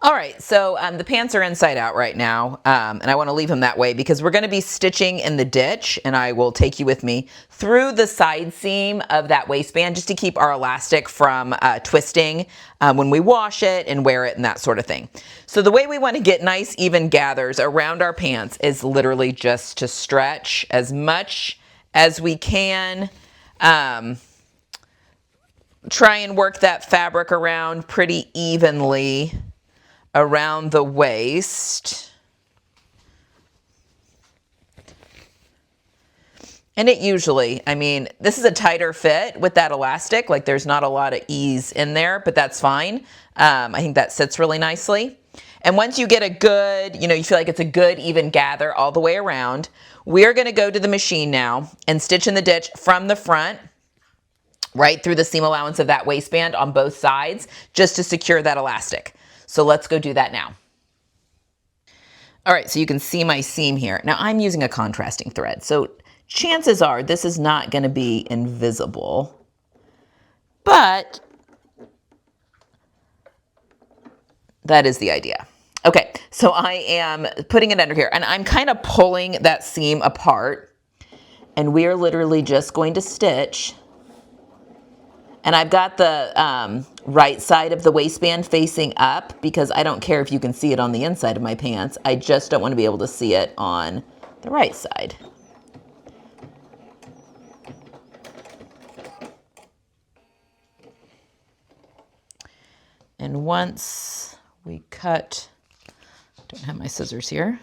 All right, so the pants are inside out right now, and I want to leave them that way because we're going to be stitching in the ditch, and I will take you with me through the side seam of that waistband just to keep our elastic from twisting when we wash it and wear it and that sort of thing. So the way we want to get nice even gathers around our pants is literally just to stretch as much as we can. Try and work that fabric around pretty evenly around the waist. And it usually, I mean, this is a tighter fit with that elastic, like there's not a lot of ease in there, but that's fine. I think that sits really nicely. And once you get a good, you feel like it's a good even gather all the way around, we're gonna go to the machine now and stitch in the ditch from the front, right through the seam allowance of that waistband on both sides, just to secure that elastic. So let's go do that now. All right, so you can see my seam here. Now I'm using a contrasting thread, so chances are this is not going to be invisible, but that is the idea. Okay, so I am putting it under here, and I'm kind of pulling that seam apart, and we are literally just going to stitch. And I've got the right side of the waistband facing up because I don't care if you can see it on the inside of my pants. I just don't want to be able to see it on the right side. And once we cut, don't have my scissors here,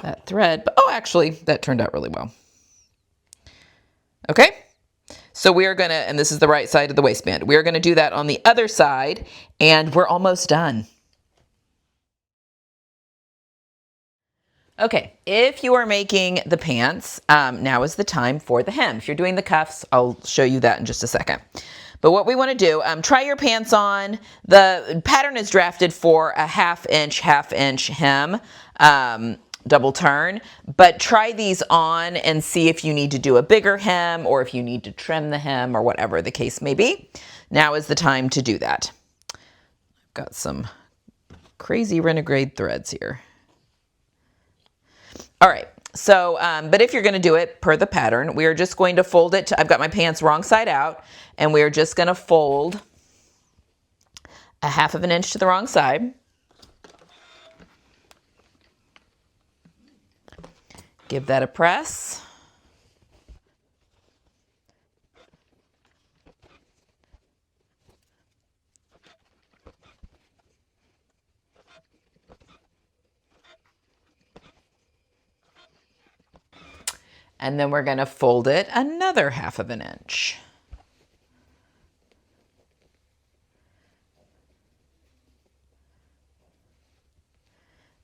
that thread, but oh, actually, that turned out really well. Okay. So we are gonna, and this is the right side of the waistband, we are gonna do that on the other side, and we're almost done. Okay, if you are making the pants, now is the time for the hem. If you're doing the cuffs, I'll show you that in just a second. But what we want to do, try your pants on. The pattern is drafted for a half inch hem, double turn, but try these on and see if you need to do a bigger hem or if you need to trim the hem or whatever the case may be. Now is the time to do that. I've got some crazy renegade threads here. All right, so, but if you're gonna do it per the pattern, we are just going to fold it I've got my pants wrong side out, and we are just gonna fold a half of an inch to the wrong side. Give that a press. And then we're going to fold it another half of an inch.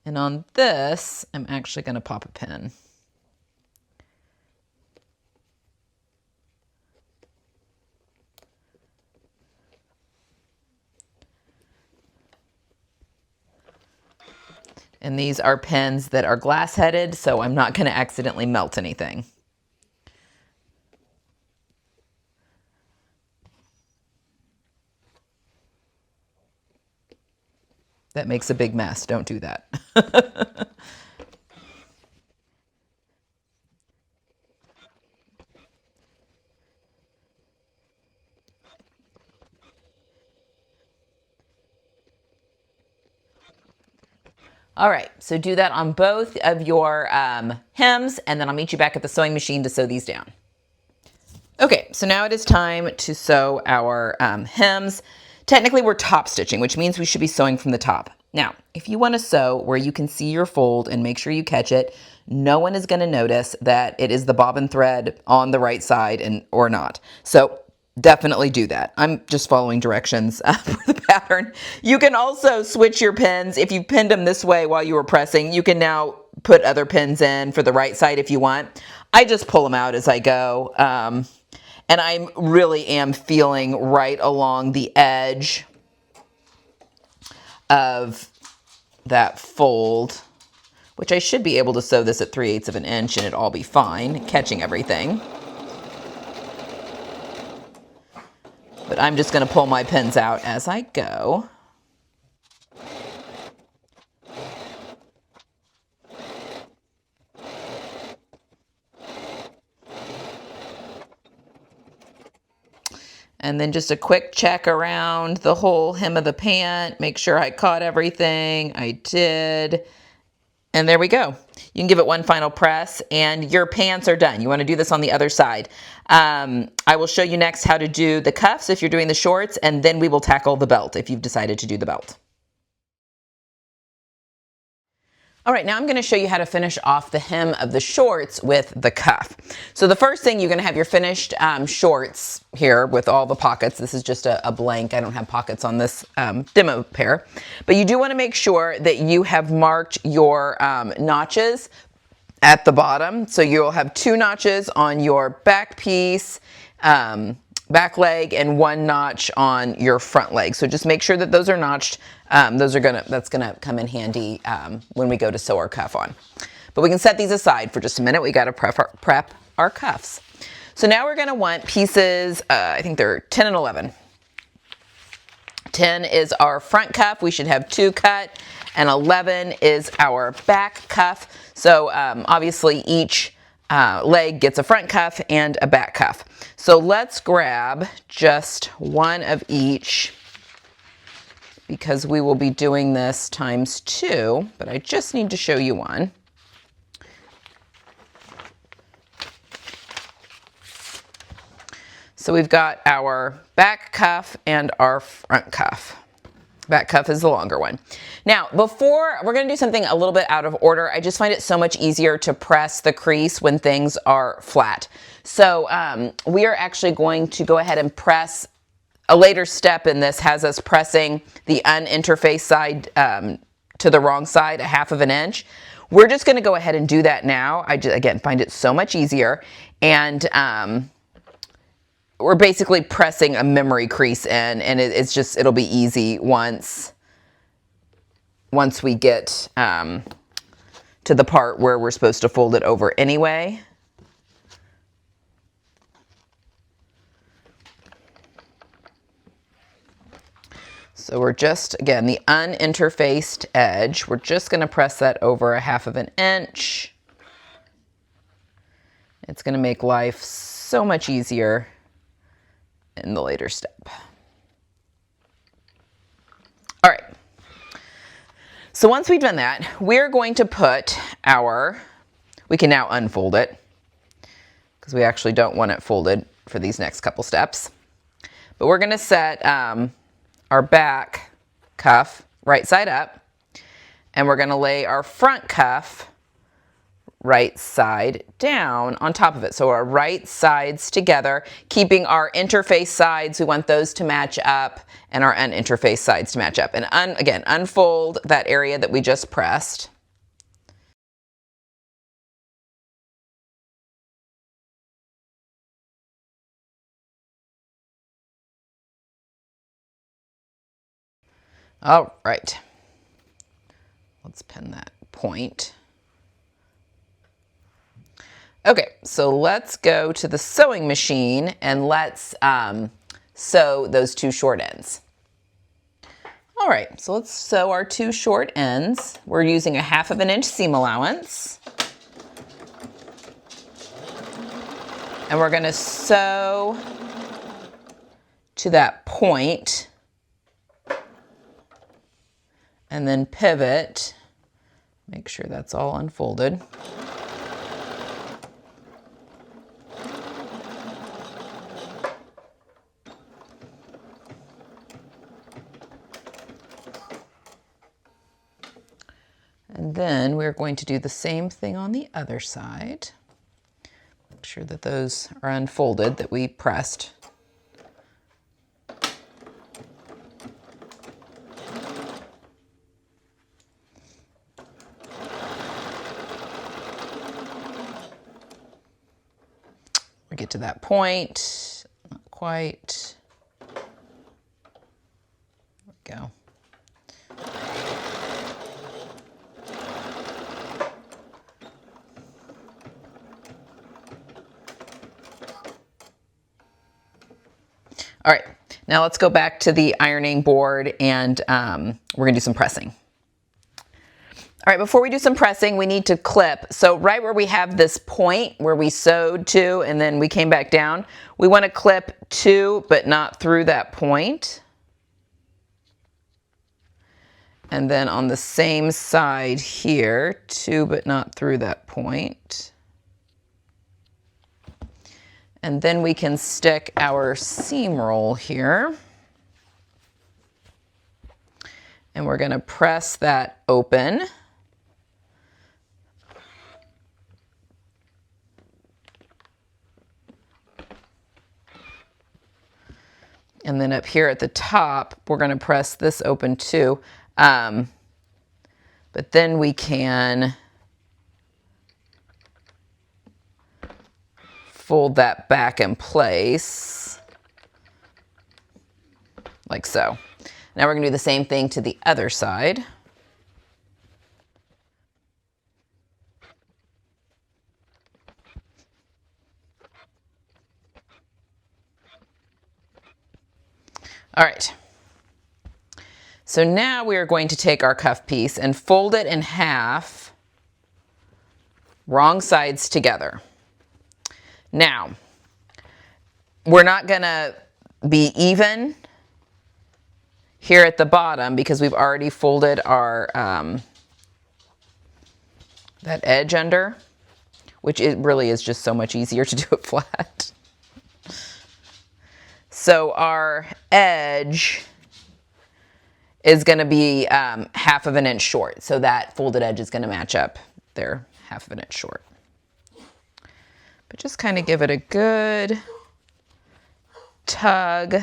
And on this, I'm actually going to pop a pin. And these are pins that are glass headed, so I'm not going to accidentally melt anything. That makes a big mess. Don't do that. All right, so do that on both of your hems, and then I'll meet you back at the sewing machine to sew these down. Okay, so now it is time to sew our hems. Technically, we're top stitching, which means we should be sewing from the top. Now, if you want to sew where you can see your fold and make sure you catch it, no one is going to notice that it is the bobbin thread on the right side or not. So definitely do that. I'm just following directions for the pattern. You can also switch your pins. If you pinned them this way while you were pressing, you can now put other pins in for the right side if you want. I just pull them out as I go. And I really am feeling right along the edge of that fold, which I should be able to sew this at 3/8 of an inch and it'll all be fine, catching everything. But I'm just going to pull my pins out as I go. And then just a quick check around the whole hem of the pant. Make sure I caught everything. I did. And there we go. You can give it one final press and your pants are done. You want to do this on the other side. I will show you next how to do the cuffs if you're doing the shorts, and then we will tackle the belt if you've decided to do the belt. All right, now I'm going to show you how to finish off the hem of the shorts with the cuff. So the first thing, you're going to have your finished shorts here with all the pockets. This is just a blank. I don't have pockets on this demo pair. But you do want to make sure that you have marked your notches at the bottom. So you'll have 2 notches on your back piece, back leg, and 1 notch on your front leg. So just make sure that those are notched. That's gonna come in handy when we go to sew our cuff on. But we can set these aside for just a minute. We got to prep our cuffs. So now we're gonna want pieces. I think they're 10 and 11. 10 is our front cuff. We should have 2 cut, and 11 is our back cuff. So obviously each leg gets a front cuff and a back cuff. So let's grab just 1 of each, because we will be doing this times 2, but I just need to show you one. So we've got our back cuff and our front cuff. Back cuff is the longer one. Now, before, we're gonna do something a little bit out of order. I just find it so much easier to press the crease when things are flat. So we are actually going to go ahead and press. A later step in this has us pressing the uninterfaced side to the wrong side, a half of an inch. we're just going to go ahead and do that now. I just, again, find it so much easier. And we're basically pressing a memory crease in, and it'll be easy once we get to the part where we're supposed to fold it over anyway. So we're just, again, the uninterfaced edge, we're just going to press that over 1/2 inch. It's going to make life so much easier in the later step. All right. So once we've done that, we're going to put we can now unfold it because we actually don't want it folded for these next couple steps. But we're going to set our back cuff right side up, and we're going to lay our front cuff right side down on top of it. So our right sides together, keeping our interface sides, we want those to match up, and our uninterfaced sides to match up. And again, unfold that area that we just pressed. All right, let's pin that point. Okay, so let's go to the sewing machine and let's sew those 2 short ends. All right, so let's sew our 2 short ends. We're using 1/2 inch seam allowance. And we're gonna sew to that point and then pivot. Make sure that's all unfolded. And then we're going to do the same thing on the other side. Make sure that those are unfolded that we pressed. We get to that point, not quite. There we go. All right, now let's go back to the ironing board, and we're gonna do some pressing. All right, before we do some pressing, we need to clip. So right where we have this point where we sewed to and then we came back down, we want to clip to, but not through that point. And then on the same side here, to, but not through that point. And then we can stick our seam roll here. And we're going to press that open. And then up here at the top, we're going to press this open too. But then we can fold that back in place, like so. Now we're going to do the same thing to the other side. All right. So now we are going to take our cuff piece and fold it in half, wrong sides together. Now, we're not going to be even here at the bottom because we've already folded our that edge under, which it really is just so much easier to do it flat. So our edge is going to be 1/2 inch short. So that folded edge is going to match up there 1/2 inch short. But just kind of give it a good tug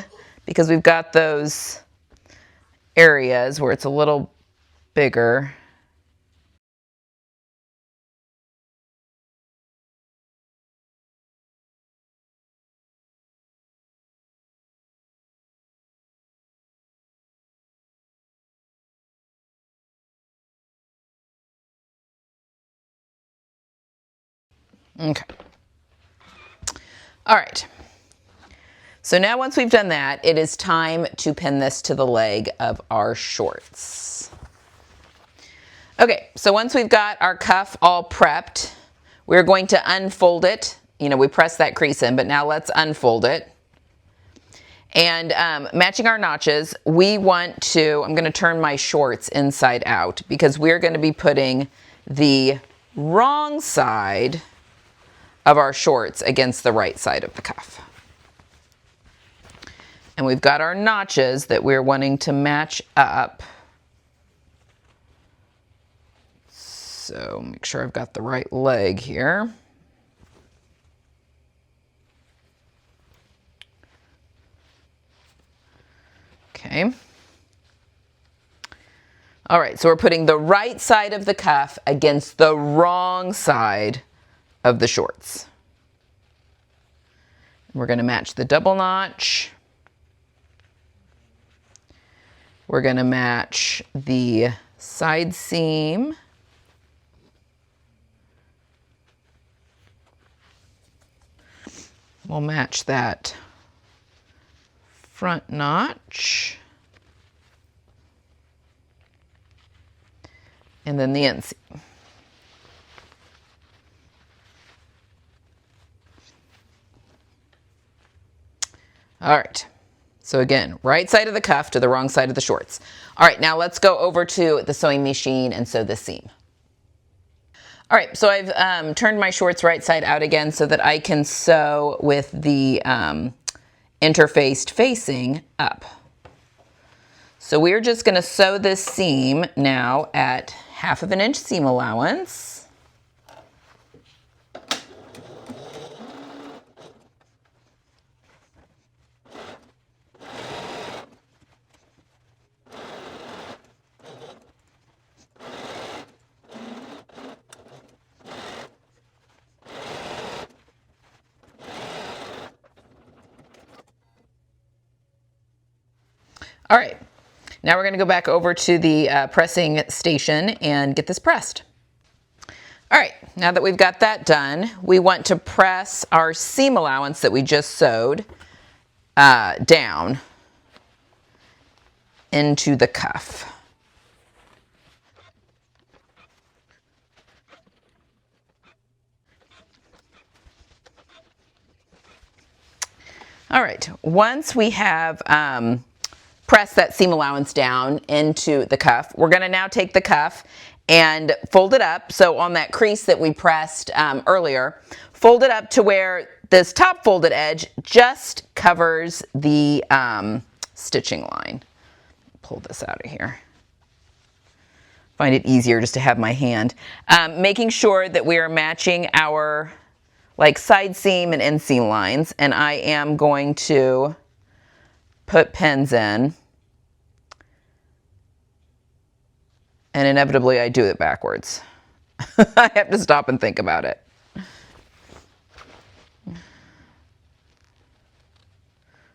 because we've got those areas where it's a little bigger. Okay. All right. So now once we've done that, it is time to pin this to the leg of our shorts. Okay, so once we've got our cuff all prepped, we're going to unfold it. You know, we press that crease in, but now let's unfold it. And matching our notches, we want to, I'm going to turn my shorts inside out because we're going to be putting the wrong side of our shorts against the right side of the cuff. And we've got our notches that we're wanting to match up. So make sure I've got the right leg here. Okay. All right, so we're putting the right side of the cuff against the wrong side of the shorts. We're going to match the double notch. We're going to match the side seam. We'll match that front notch. And then the inseam. All right. So again, right side of the cuff to the wrong side of the shorts. All right, now let's go over to the sewing machine and sew this seam. All right, so I've turned my shorts right side out again so that I can sew with the interfaced facing up. So we're just going to sew this seam now at 1/2 inch seam allowance. All right, now we're going to go back over to the pressing station and get this pressed. All right, now that we've got that done, we want to press our seam allowance that we just sewed down into the cuff. All right, once we have pressed that seam allowance down into the cuff, we're going to now take the cuff and fold it up. So on that crease that we pressed earlier, fold it up to where this top folded edge just covers the stitching line. Pull this out of here. Find it easier just to have my hand. Making sure that we are matching our side seam and inseam lines, and I am going to put pins in, and inevitably I do it backwards. I have to stop and think about it.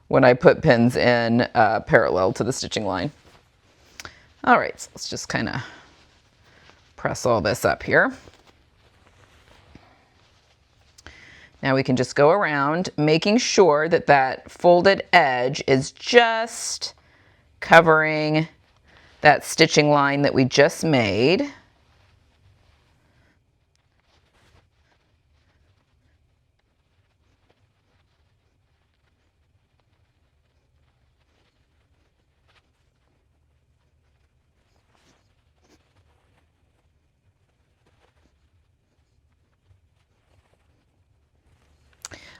When I put pins in parallel to the stitching line. All right, so let's just kind of press all this up here. Now we can just go around making sure that that folded edge is just covering that stitching line that we just made.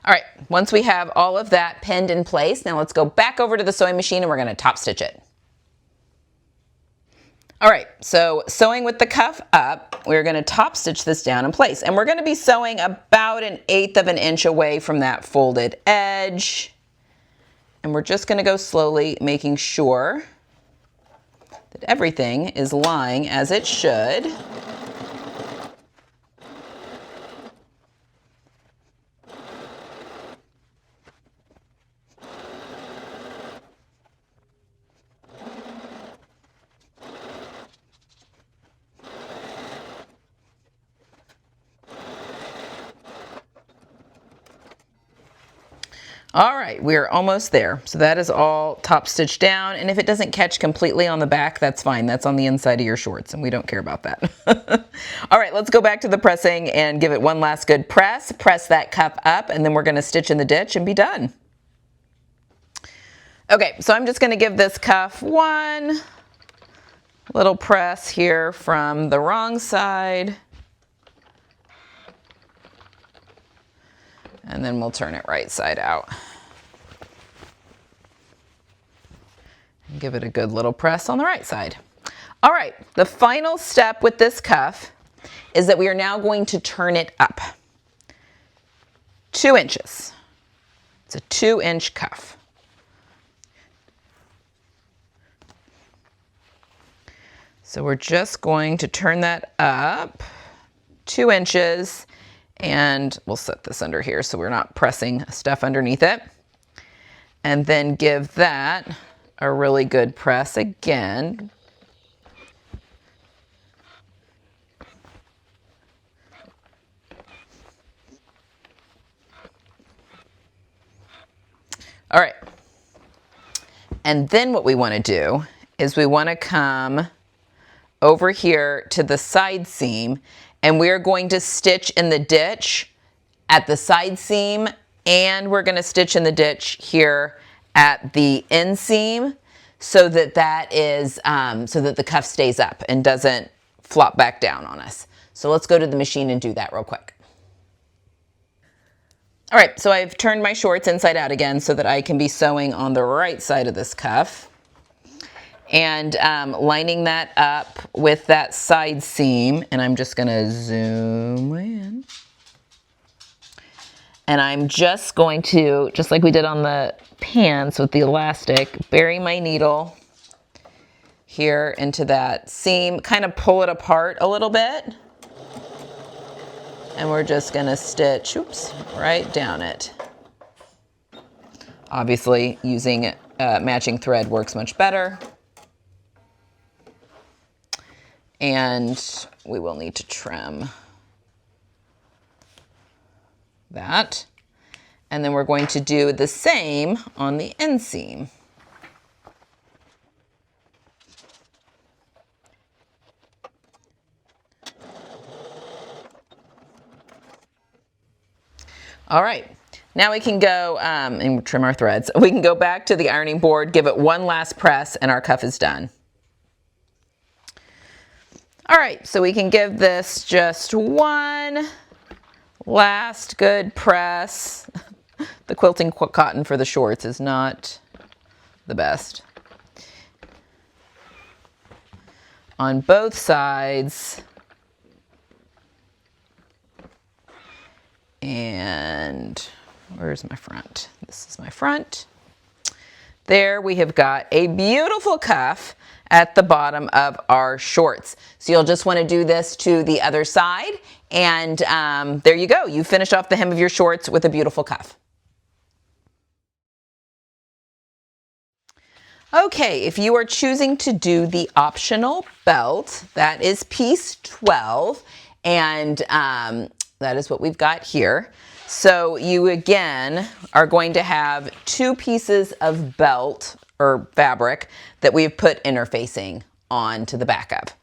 All right, once we have all of that pinned in place, now let's go back over to the sewing machine and we're going to top stitch it. All right, so sewing with the cuff up, we're going to top stitch this down in place. And we're going to be sewing about 1/8 of an inch away from that folded edge. And we're just going to go slowly, making sure that everything is lying as it should. All right, we're almost there. So that is all top stitched down. And if it doesn't catch completely on the back, that's fine. That's on the inside of your shorts and we don't care about that. All right, let's go back to the pressing and give it one last good press. Press that cuff up and then we're gonna stitch in the ditch and be done. Okay, so I'm just gonna give this cuff one little press here from the wrong side. And then we'll turn it right side out. And give it a good little press on the right side. All right, the final step with this cuff is that we are now going to turn it up 2 inches. It's a 2-inch cuff. So we're just going to turn that up 2 inches. And we'll set this under here so we're not pressing stuff underneath it. And then give that a really good press again. All right. And then what we want to do is we want to come over here to the side seam and we're going to stitch in the ditch at the side seam and we're going to stitch in the ditch here at the inseam so that so that the cuff stays up and doesn't flop back down on us. So let's go to the machine and do that real quick. All right, so I've turned my shorts inside out again so that I can be sewing on the right side of this cuff. And lining that up with that side seam, and I'm just gonna zoom in. And I'm just going to, just like we did on the pants with the elastic, bury my needle here into that seam, kind of pull it apart a little bit. And we're just gonna stitch, oops, right down it. Obviously, using matching thread works much better. And we will need to trim that. And then we're going to do the same on the inseam. All right, now we can go and trim our threads. We can go back to the ironing board, give it one last press, and our cuff is done. All right, so we can give this just one last good press. The quilting cotton for the shorts is not the best. On both sides. And where's my front? This is my front. There we have got a beautiful cuff at the bottom of our shorts. So you'll just want to do this to the other side and there you go. You finish off the hem of your shorts with a beautiful cuff. Okay, if you are choosing to do the optional belt, that is piece 12 and that is what we've got here. So you again are going to have 2 pieces of belt or fabric that we've put interfacing onto the back of.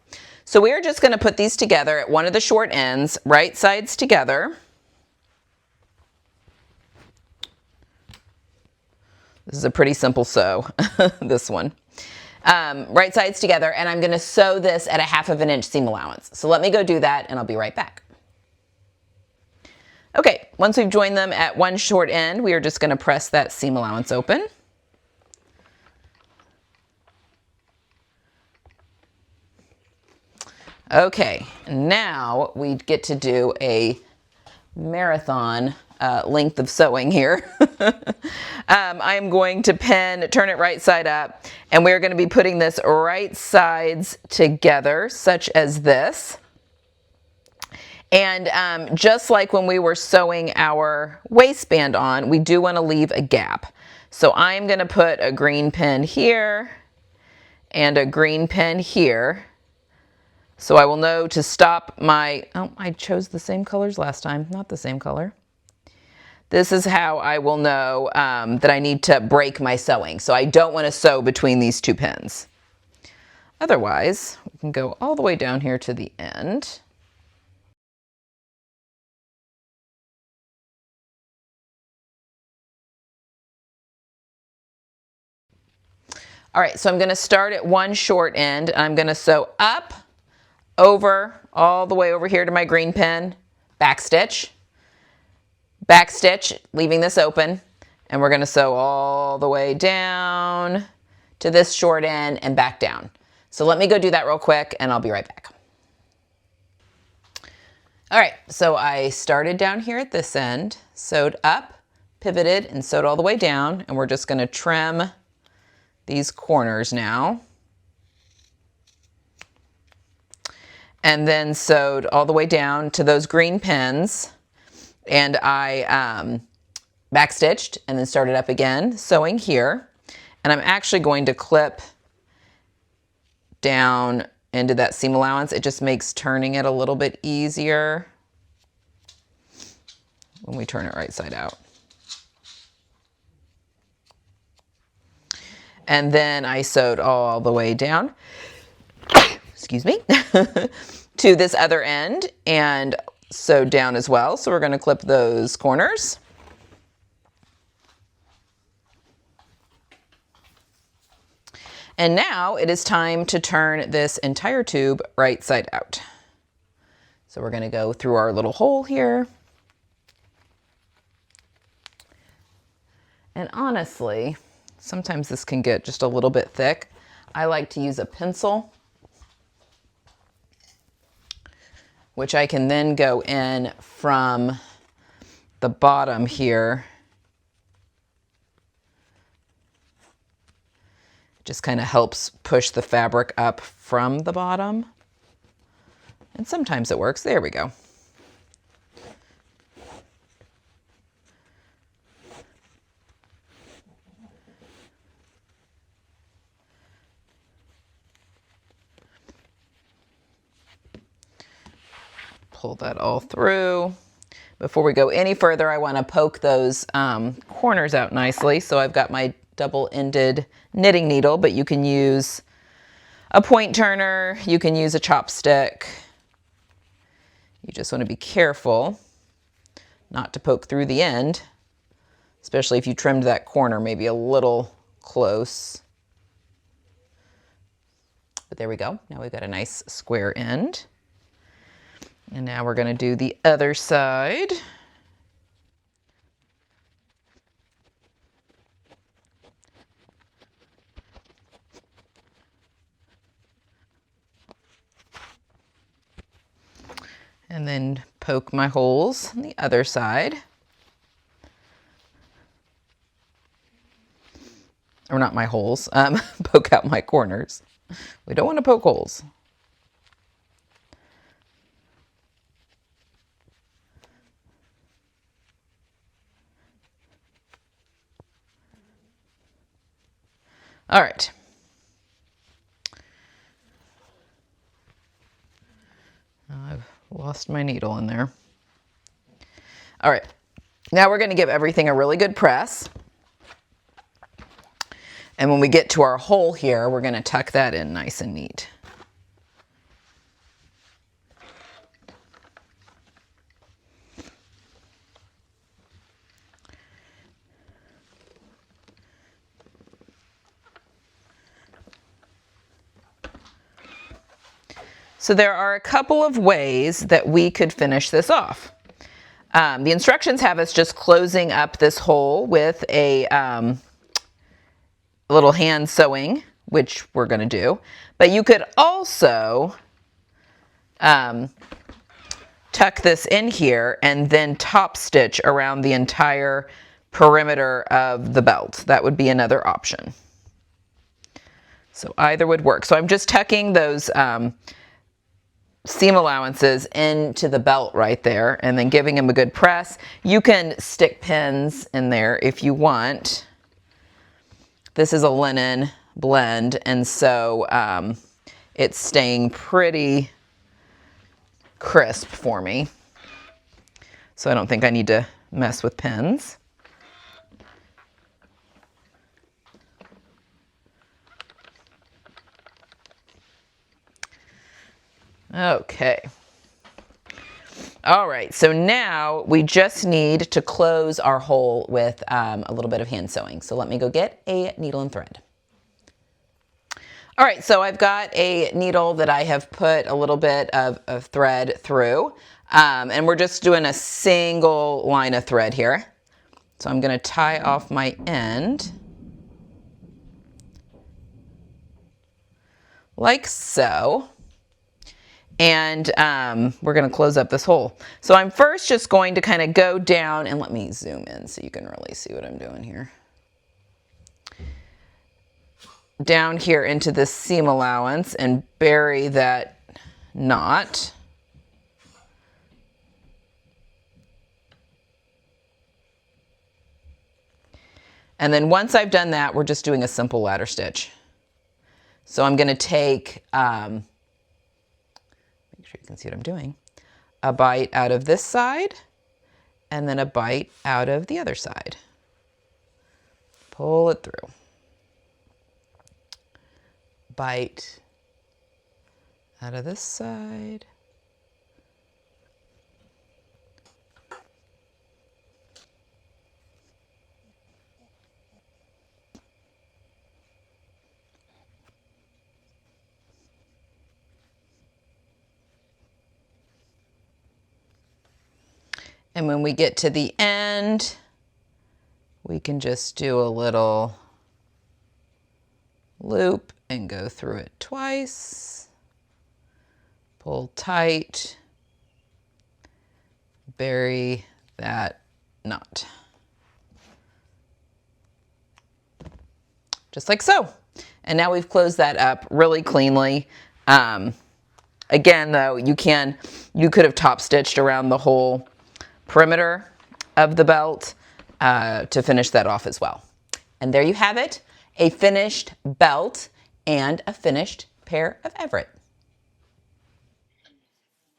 So we are just going to put these together at one of the short ends, right sides together. This is a pretty simple sew, this one. Right sides together, and I'm going to sew this at a 1/2 inch seam allowance. So let me go do that and I'll be right back. Okay, once we've joined them at one short end, we are just going to press that seam allowance open. Okay, now we get to do a marathon length of sewing here. I'm going to turn it right side up, and we're going to be putting this right sides together, such as this. And just like when we were sewing our waistband on, we do want to leave a gap. So I'm going to put a green pin here and a green pin here. So I will know to stop my, oh, I chose the same colors last time, not the same color. This is how I will know that I need to break my sewing. So I don't want to sew between these two pins. Otherwise, we can go all the way down here to the end. All right, so I'm going to start at one short end. I'm going to sew up, over, all the way over here to my green pin, back stitch, leaving this open, and we're going to sew all the way down to this short end and back down. So let me go do that real quick and I'll be right back. All right, so I started down here at this end, sewed up, pivoted, and sewed all the way down, and we're just going to trim these corners now. And then sewed all the way down to those green pins, and I backstitched and then started up again, sewing here. And I'm actually going to clip down into that seam allowance. It just makes turning it a little bit easier when we turn it right side out. And then I sewed all the way down, excuse me, to this other end and sewed down as well. So we're going to clip those corners. And now it is time to turn this entire tube right side out. So we're going to go through our little hole here. And honestly, sometimes this can get just a little bit thick. I like to use a pencil, which I can then go in from the bottom here. Just kind of helps push the fabric up from the bottom. And sometimes it works. There we go. Pull that all through. Before we go any further, I want to poke those corners out nicely. So I've got my double-ended knitting needle, but you can use a point turner, you can use a chopstick. You just want to be careful not to poke through the end, especially if you trimmed that corner maybe a little close. But there we go. Now we've got a nice square end. And now we're going to do the other side. And then poke my holes on the other side. Or not my holes, poke out my corners. We don't want to poke holes. All right. I've lost my needle in there. All right, now we're going to give everything a really good press. And when we get to our hole here, we're going to tuck that in nice and neat. So there are a couple of ways that we could finish this off. The instructions have us just closing up this hole with a little hand sewing, which we're going to do. But you could also tuck this in here and then top stitch around the entire perimeter of the belt. That would be another option. So either would work. So I'm just tucking those seam allowances into the belt right there and then giving them a good press. You can stick pins in there if you want. This is a linen blend, and so it's staying pretty crisp for me. So I don't think I need to mess with pins. Okay. All right, so now we just need to close our hole with a little bit of hand sewing. So let me go get a needle and thread. All right, so I've got a needle that I have put a little bit of thread through, and we're just doing a single line of thread here. So I'm gonna tie off my end, like so. And we're going to close up this hole. So I'm first just going to kind of go down, and let me zoom in so you can really see what I'm doing here. Down here into this seam allowance and bury that knot. And then once I've done that, we're just doing a simple ladder stitch. So I'm going to take, make sure you can see what I'm doing, a bite out of this side, and then a bite out of the other side. Pull it through. Bite out of this side. And when we get to the end, we can just do a little loop and go through it twice. Pull tight, bury that knot. Just like so. And now we've closed that up really cleanly. Again, though, you could have top stitched around the whole perimeter of the belt to finish that off as well. And there you have it, a finished belt and a finished pair of Everett.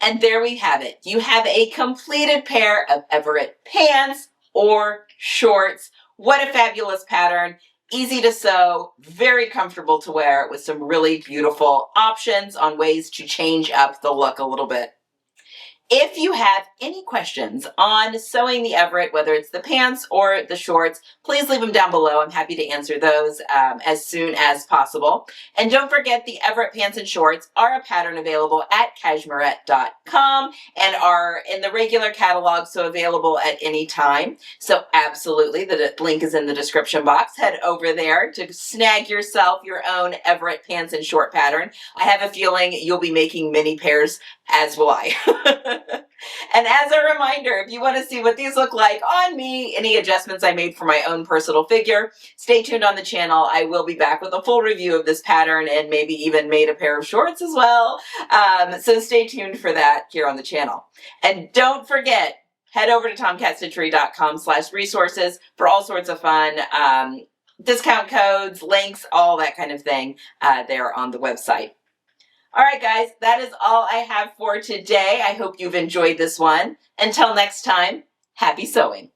And there we have it. You have a completed pair of Everett pants or shorts. What a fabulous pattern. Easy to sew, very comfortable to wear with some really beautiful options on ways to change up the look a little bit. If you have any questions on sewing the Everett, whether it's the pants or the shorts, please leave them down below. I'm happy to answer those as soon as possible. And don't forget, the Everett pants and shorts are a pattern available at Cashmerette.com and are in the regular catalog, so available at any time. So absolutely, the link is in the description box. Head over there to snag yourself your own Everett pants and short pattern. I have a feeling you'll be making many pairs, as will I. And as a reminder, if you want to see what these look like on me, any adjustments I made for my own personal figure, stay tuned on the channel. I will be back with a full review of this pattern and maybe even made a pair of shorts as well. So stay tuned for that here on the channel. And don't forget, head over to tomcatstitchery.com/resources for all sorts of fun discount codes, links, all that kind of thing there on the website. All right, guys, that is all I have for today. I hope you've enjoyed this one. Until next time, happy sewing.